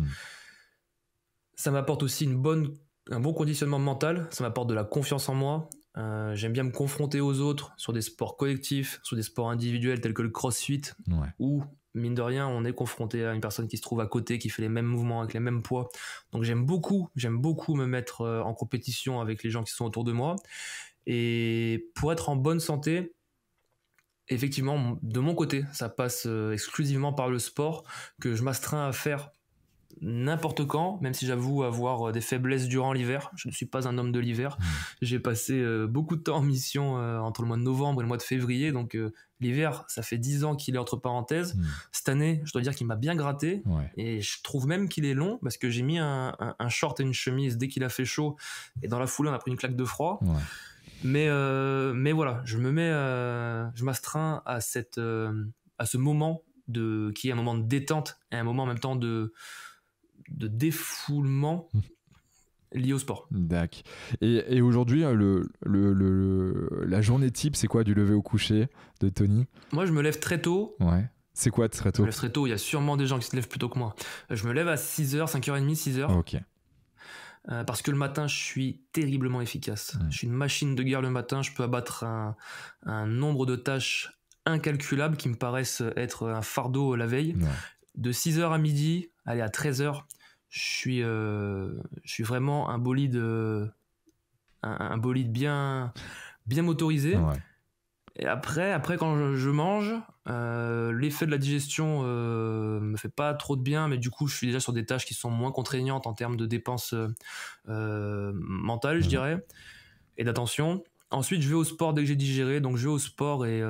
Ça m'apporte aussi un bon conditionnement mental, ça m'apporte de la confiance en moi. J'aime bien me confronter aux autres sur des sports collectifs, sur des sports individuels tels que le crossfit, où mine de rien, on est confronté à une personne qui se trouve à côté, qui fait les mêmes mouvements avec les mêmes poids. Donc j'aime beaucoup me mettre en compétition avec les gens qui sont autour de moi. Et pour être en bonne santé, effectivement, de mon côté, ça passe exclusivement par le sport que je m'astreins à faire n'importe quand, même si j'avoue avoir des faiblesses durant l'hiver. Je ne suis pas un homme de l'hiver. J'ai passé beaucoup de temps en mission entre le mois de novembre et le mois de février, donc l'hiver, ça fait 10 ans qu'il est entre parenthèses. Cette année, je dois dire qu'il m'a bien gratté, et je trouve même qu'il est long, parce que j'ai mis un short et une chemise dès qu'il a fait chaud, et dans la foulée, on a pris une claque de froid. Mais voilà, je m'astreins à ce moment qui est un moment de détente et un moment en même temps de défoulement lié au sport. D'accord. Et aujourd'hui, la journée type, c'est quoi du lever au coucher de Tony? Moi, je me lève très tôt. Ouais. C'est quoi très tôt? Je me lève très tôt, il y a sûrement des gens qui se lèvent plus tôt que moi. Je me lève à 6h, 5h30, 6h. Ok. Parce que le matin, je suis terriblement efficace. Je suis une machine de guerre le matin. Je peux abattre un nombre de tâches incalculables qui me paraissent être un fardeau la veille. De 6h à midi, allez, à 13h, je suis vraiment un bolide bien motorisé. Et après quand je mange, l'effet de la digestion me fait pas trop de bien, mais du coup je suis déjà sur des tâches qui sont moins contraignantes en termes de dépenses mentales, je dirais, et d'attention. Ensuite je vais au sport dès que j'ai digéré, donc je vais au sport, et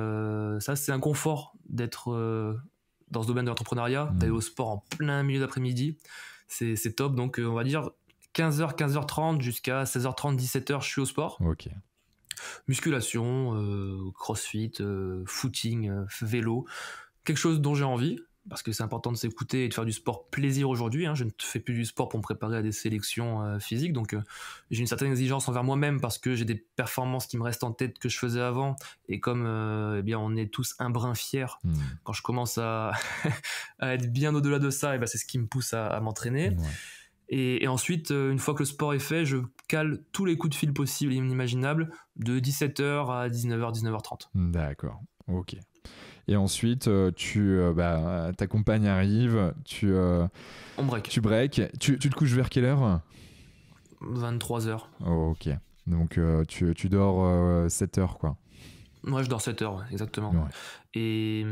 ça c'est un confort d'être dans ce domaine de l'entrepreneuriat, d'aller au sport en plein milieu d'après-midi, c'est top. Donc on va dire 15h, 15h30 jusqu'à 16h30, 17h, je suis au sport. Ok. Musculation, crossfit, footing, vélo, quelque chose dont j'ai envie, parce que c'est important de s'écouter et de faire du sport plaisir aujourd'hui. Je ne fais plus du sport pour me préparer à des sélections physiques, donc j'ai une certaine exigence envers moi-même, parce que j'ai des performances qui me restent en tête que je faisais avant, et comme on est tous un brin fiers, quand je commence à être bien au-delà de ça, c'est ce qui me pousse à m'entraîner. Et ensuite, une fois que le sport est fait, je cale tous les coups de fil possibles et inimaginables de 17h à 19h, 19h30. D'accord, ok. Et ensuite, ta compagne arrive, on break. Tu break. Tu te couches vers quelle heure? 23h. Oh, ok. Donc tu dors 7 heures, quoi. Moi, je dors 7 heures, exactement. Et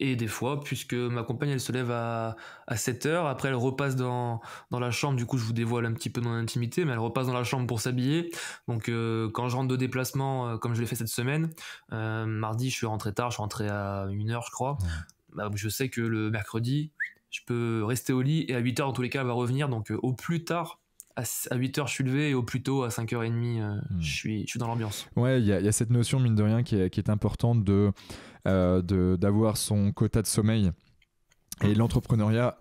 des fois, puisque ma compagne, elle se lève à 7 heures, après elle repasse dans la chambre, du coup je vous dévoile un petit peu mon intimité, mais elle repasse dans la chambre pour s'habiller. Donc quand je rentre de déplacement, comme je l'ai fait cette semaine, mardi je suis rentré tard, je suis rentré à 1h je crois, je sais que le mercredi, je peux rester au lit, et à 8h dans tous les cas elle va revenir, donc au plus tard, à 8h je suis levé, et au plus tôt à 5h30 je suis dans l'ambiance. Ouais, il y a cette notion, mine de rien, qui est importante d'avoir son quota de sommeil, et l'entrepreneuriat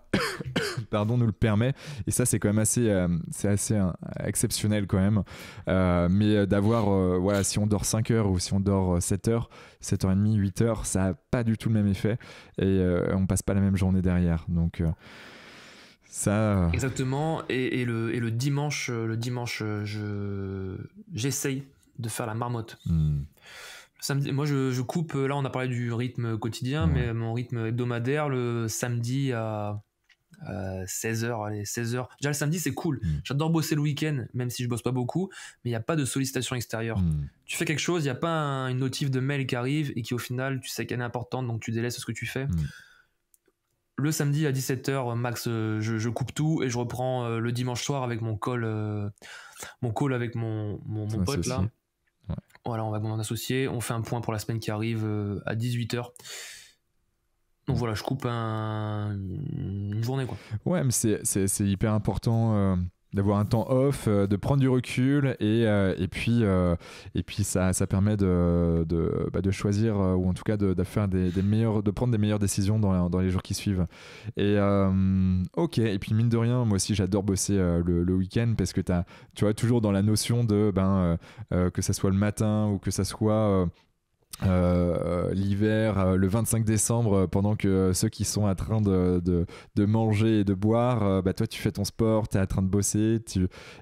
nous le permet, et ça c'est quand même assez exceptionnel quand même, mais d'avoir si on dort 5 heures ou si on dort 7 heures, 7h30, 8 heures, ça n'a pas du tout le même effet, et on passe pas la même journée derrière, donc ça... Exactement. Et le dimanche, j'essaye de faire la marmotte. Samedi, moi je coupe, là on a parlé du rythme quotidien, mais mon rythme hebdomadaire, le samedi à 16h, allez, 16h. Déjà le samedi c'est cool, j'adore bosser le week-end, même si je bosse pas beaucoup, mais il n'y a pas de sollicitation extérieure. Tu fais quelque chose, il n'y a pas une notif de mail qui arrive et qui au final tu sais qu'elle est importante, donc tu délaisses ce que tu fais. Le samedi à 17h max, je coupe tout, et je reprends le dimanche soir avec mon call avec mon pote là. Voilà, on va avec mon associé, on fait un point pour la semaine qui arrive à 18h. Donc voilà, je coupe une journée, quoi. Ouais, mais c'est hyper important d'avoir un temps off, de prendre du recul, et puis ça permet de choisir, ou en tout cas de faire de prendre des meilleures décisions dans les jours qui suivent. Et ok, et puis mine de rien, moi aussi j'adore bosser le week-end, parce que tu vois, toujours dans la notion de que ça soit le matin ou que ça soit l'hiver, le 25 décembre, pendant que ceux qui sont en train de manger et de boire, toi tu fais ton sport, tu es en train de bosser,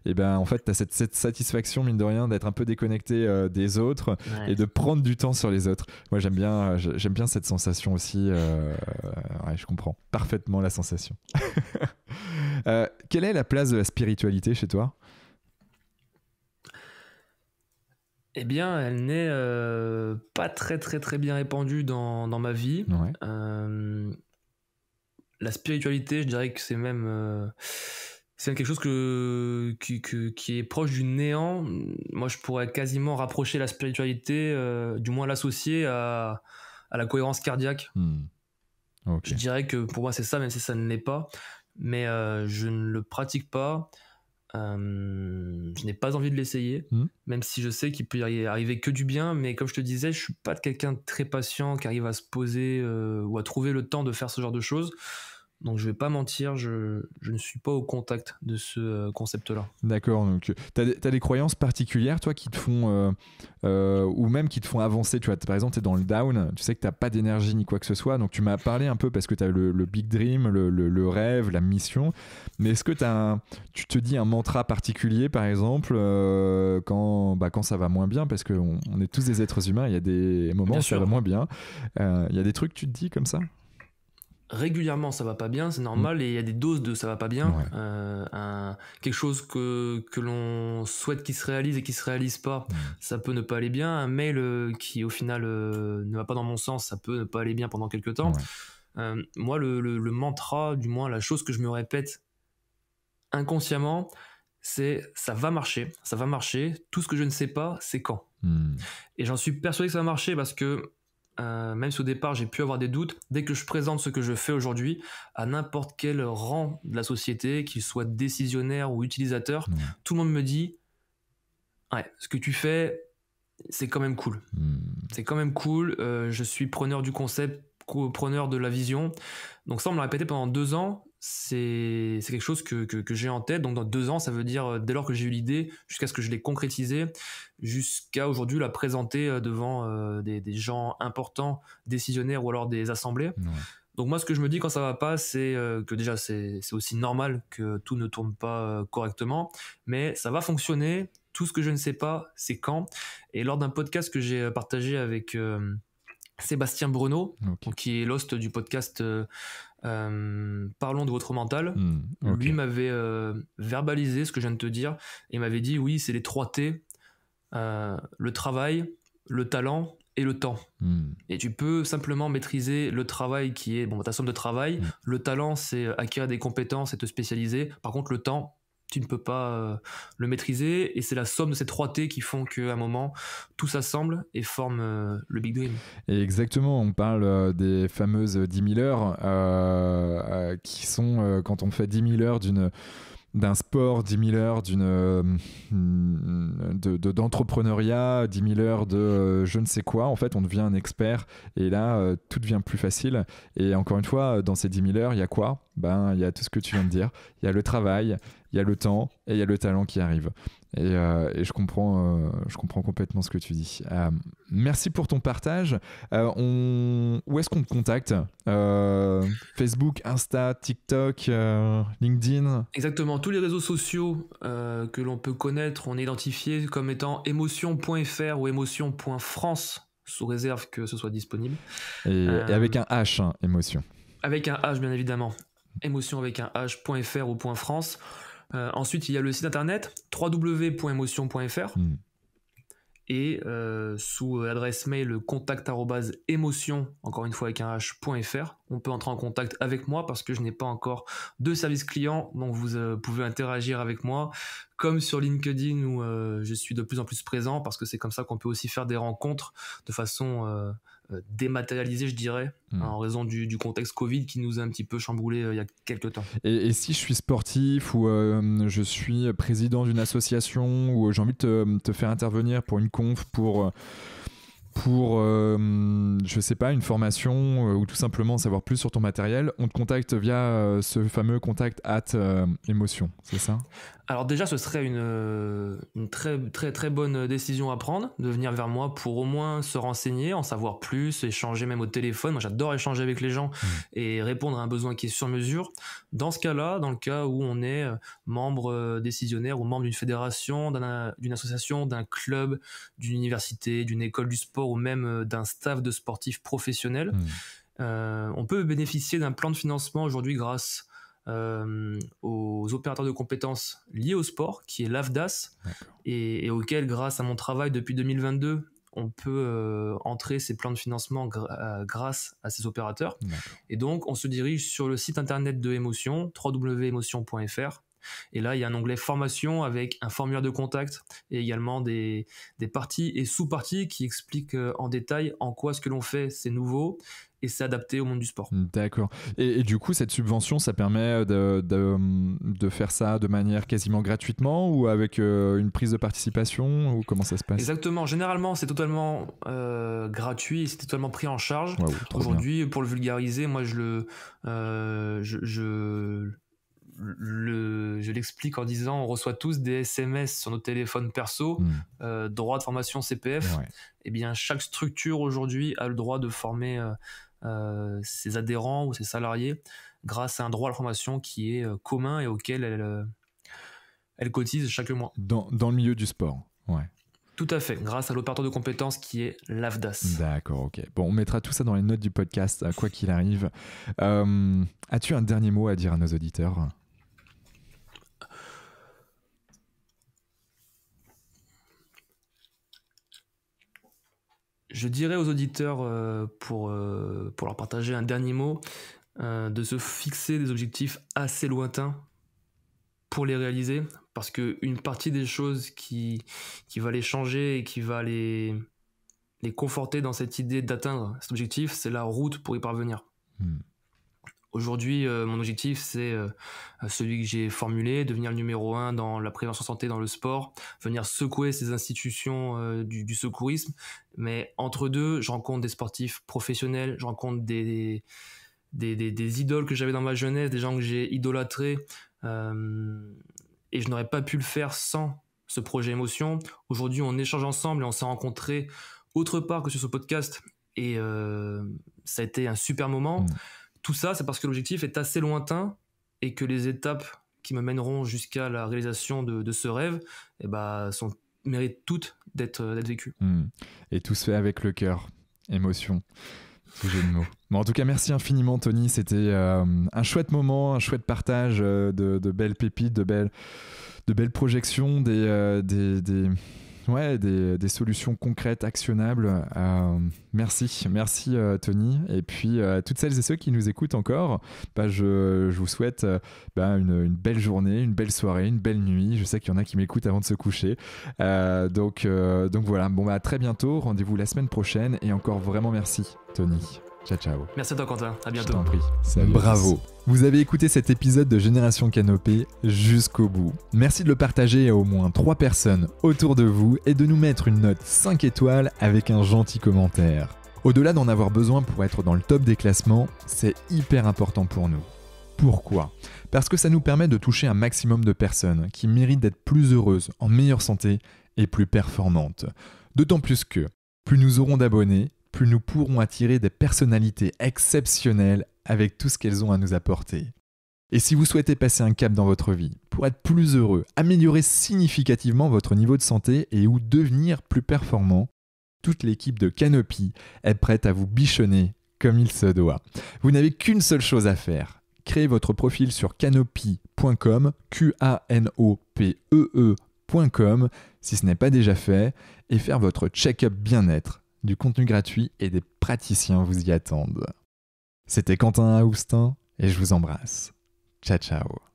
et ben en fait tu as cette satisfaction mine de rien d'être un peu déconnecté des autres et de prendre du temps sur les autres. Moi j'aime bien cette sensation aussi, je comprends parfaitement la sensation. Quelle est la place de la spiritualité chez toi ? Eh bien, elle n'est pas très très très bien répandue dans ma vie. Ouais. La spiritualité, je dirais que c'est même quelque chose qui est proche du néant. Moi, je pourrais quasiment rapprocher la spiritualité, du moins l'associer à la cohérence cardiaque. Okay. Je dirais que pour moi, c'est ça, même si ça ne l'est pas. Mais je ne le pratique pas. Je n'ai pas envie de l'essayer, même si je sais qu'il peut y arriver que du bien, mais comme je te disais, je suis pas quelqu'un de très patient qui arrive à se poser ou à trouver le temps de faire ce genre de choses. Donc je vais pas mentir, je ne suis pas au contact de ce concept-là. D'accord, donc t'as des croyances particulières, toi, qui te font, ou même qui te font avancer, tu vois, par exemple, t'es dans le down, tu sais que t'as pas d'énergie ni quoi que ce soit, donc tu m'as parlé un peu parce que t'as le big dream, le rêve, la mission, mais est-ce que tu te dis un mantra particulier, par exemple, quand ça va moins bien, parce qu'on est tous des êtres humains, il y a des moments où ça va moins bien, il y a des trucs que tu te dis comme ça ? Régulièrement ça va pas bien, c'est normal, et il y a des doses de ça va pas bien. Quelque chose que l'on souhaite qu'il se réalise et qui se réalise pas, ça peut ne pas aller bien. Un mail qui au final ne va pas dans mon sens, ça peut ne pas aller bien pendant quelques temps. Moi le mantra, du moins la chose que je me répète inconsciemment, c'est ça va marcher, tout ce que je ne sais pas c'est quand. Et j'en suis persuadé que ça va marcher, parce que même si au départ j'ai pu avoir des doutes, dès que je présente ce que je fais aujourd'hui à n'importe quel rang de la société, qu'il soit décisionnaire ou utilisateur, tout le monde me dit ce que tu fais c'est quand même cool. C'est quand même cool, je suis preneur du concept, preneur de la vision. Donc ça on me l'a répété pendant 2 ans. C'est quelque chose que j'ai en tête. Donc dans 2 ans, ça veut dire dès lors que j'ai eu l'idée jusqu'à ce que je l'ai concrétisée, jusqu'à aujourd'hui la présenter devant des gens importants, décisionnaires ou alors des assemblées. Donc moi ce que je me dis quand ça va pas, c'est que déjà c'est aussi normal que tout ne tourne pas correctement, mais ça va fonctionner. Tout ce que je ne sais pas, c'est quand. Et lors d'un podcast que j'ai partagé avec Sébastien Breneau, qui est l'host du podcast Parlons de votre mental, lui m'avait verbalisé ce que je viens de te dire, et m'avait dit oui, c'est les 3 T, le travail, le talent et le temps. Et tu peux simplement maîtriser le travail qui est ta somme de travail. Le talent, c'est acquérir des compétences et te spécialiser. Par contre, le temps, tu ne peux pas le maîtriser, et c'est la somme de ces 3 T qui font qu'à un moment tout s'assemble et forme le Big Dream. Et exactement, on parle des fameuses 10 000 heures qui sont quand on fait 10 000 heures d'un sport, 10 000 heures d'entrepreneuriat, 10 000 heures de je ne sais quoi. En fait, on devient un expert, et là, tout devient plus facile. Et encore une fois, dans ces 10 000 heures, il y a quoi ? Il y a tout ce que tu viens de dire. Il y a le travail, il y a le temps, et il y a le talent qui arrive. Et je comprends complètement ce que tu dis. Merci pour ton partage. Où est-ce qu'on te contacte ? Facebook, Insta, TikTok, LinkedIn ? Exactement, tous les réseaux sociaux que l'on peut connaître, on est identifié comme étant émotion.fr ou émotion.france, sous réserve que ce soit disponible. Et avec un H, hein, émotion. Avec un H, bien évidemment. Émotion avec un H.fr ou .france. Ensuite, il y a le site internet www.emotion.fr et sous l'adresse mail contact@emotion, encore une fois avec un h.fr, on peut entrer en contact avec moi, parce que je n'ai pas encore de service client, donc vous pouvez interagir avec moi, comme sur LinkedIn où je suis de plus en plus présent, parce que c'est comme ça qu'on peut aussi faire des rencontres de façon dématérialisée, je dirais, en raison du contexte Covid qui nous a un petit peu chamboulé il y a quelques temps. Et si je suis sportif ou je suis président d'une association, ou j'ai envie de te faire intervenir pour une conf, pour pour, je sais pas, une formation ou tout simplement savoir plus sur ton matériel, on te contacte via ce fameux contact @emotion, c'est ça? Alors déjà, ce serait une très, très, très bonne décision à prendre, de venir vers moi pour au moins se renseigner, en savoir plus, échanger même au téléphone. Moi, j'adore échanger avec les gens et répondre à un besoin qui est sur mesure. Dans ce cas-là, dans le cas où on est membre décisionnaire ou membre d'une fédération, d'une association, d'un club, d'une université, d'une école du sport ou même d'un staff de sportifs professionnels, on peut bénéficier d'un plan de financement aujourd'hui grâce aux opérateurs de compétences liés au sport, qui est l'AFDAS, et auquel, grâce à mon travail depuis 2022, on peut entrer ces plans de financement grâce à ces opérateurs. Et donc, on se dirige sur le site internet de Emotion, www.emotion.fr. Et là, il y a un onglet formation avec un formulaire de contact et également des parties et sous-parties qui expliquent en détail en quoi ce que l'on fait, c'est nouveau et c'est adapté au monde du sport. D'accord. Et du coup, cette subvention, ça permet de faire ça de manière quasiment gratuitement ou avec une prise de participation, ou comment ça se passe? Exactement. Généralement, c'est totalement gratuit et c'est totalement pris en charge. Aujourd'hui, pour le vulgariser, moi, je l'explique en disant on reçoit tous des SMS sur nos téléphones perso, droit de formation CPF. Et bien, chaque structure aujourd'hui a le droit de former ses adhérents ou ses salariés grâce à un droit à la formation qui est commun et auquel elle cotise chaque mois. Dans le milieu du sport, Tout à fait, grâce à l'opérateur de compétences qui est l'AFDAS. D'accord, ok. Bon, on mettra tout ça dans les notes du podcast, quoi qu'il arrive. As-tu un dernier mot à dire à nos auditeurs ? Je dirais aux auditeurs, pour leur partager un dernier mot, de se fixer des objectifs assez lointains pour les réaliser, parce qu'une partie des choses qui va les changer et qui va les conforter dans cette idée d'atteindre cet objectif, c'est la route pour y parvenir. Aujourd'hui, mon objectif, c'est celui que j'ai formulé, devenir le numéro 1 dans la prévention santé dans le sport, venir secouer ces institutions du secourisme. Mais entre deux, je rencontre des sportifs professionnels, je rencontre des idoles que j'avais dans ma jeunesse, des gens que j'ai idolâtrés, et je n'aurais pas pu le faire sans ce projet Émotion. Aujourd'hui, on échange ensemble et on s'est rencontrés autre part que sur ce podcast, et ça a été un super moment. Tout ça, c'est parce que l'objectif est assez lointain et que les étapes qui me mèneront jusqu'à la réalisation de ce rêve méritent toutes d'être vécues. Et tout se fait avec le cœur. Émotion. Ce jeu de mots. Bon, en tout cas, merci infiniment, Tony. C'était un chouette moment, un chouette partage de belles pépites, de belles projections, des solutions concrètes, actionnables. Merci Tony. Et puis toutes celles et ceux qui nous écoutent encore, je vous souhaite une belle journée, une belle soirée, une belle nuit. Je sais qu'il y en a qui m'écoutent avant de se coucher. Donc voilà, à très bientôt. Rendez-vous la semaine prochaine. Et encore vraiment merci Tony. Ciao. Merci à toi Quentin, à bientôt. Je t'en prie. Salut. Bravo. Vous avez écouté cet épisode de Génération Canopée jusqu'au bout. Merci de le partager à au moins 3 personnes autour de vous et de nous mettre une note 5 étoiles avec un gentil commentaire. Au-delà d'en avoir besoin pour être dans le top des classements, c'est hyper important pour nous. Pourquoi ? Parce que ça nous permet de toucher un maximum de personnes qui méritent d'être plus heureuses, en meilleure santé et plus performantes. D'autant plus que plus nous aurons d'abonnés, plus nous pourrons attirer des personnalités exceptionnelles avec tout ce qu'elles ont à nous apporter. Et si vous souhaitez passer un cap dans votre vie, pour être plus heureux, améliorer significativement votre niveau de santé et ou devenir plus performant, toute l'équipe de Canopy est prête à vous bichonner comme il se doit. Vous n'avez qu'une seule chose à faire. Créez votre profil sur canopy.com, Canopee.com, si ce n'est pas déjà fait, et faire votre check-up bien-être. Du contenu gratuit et des praticiens vous y attendent. C'était Quentin Aoustin et je vous embrasse. Ciao.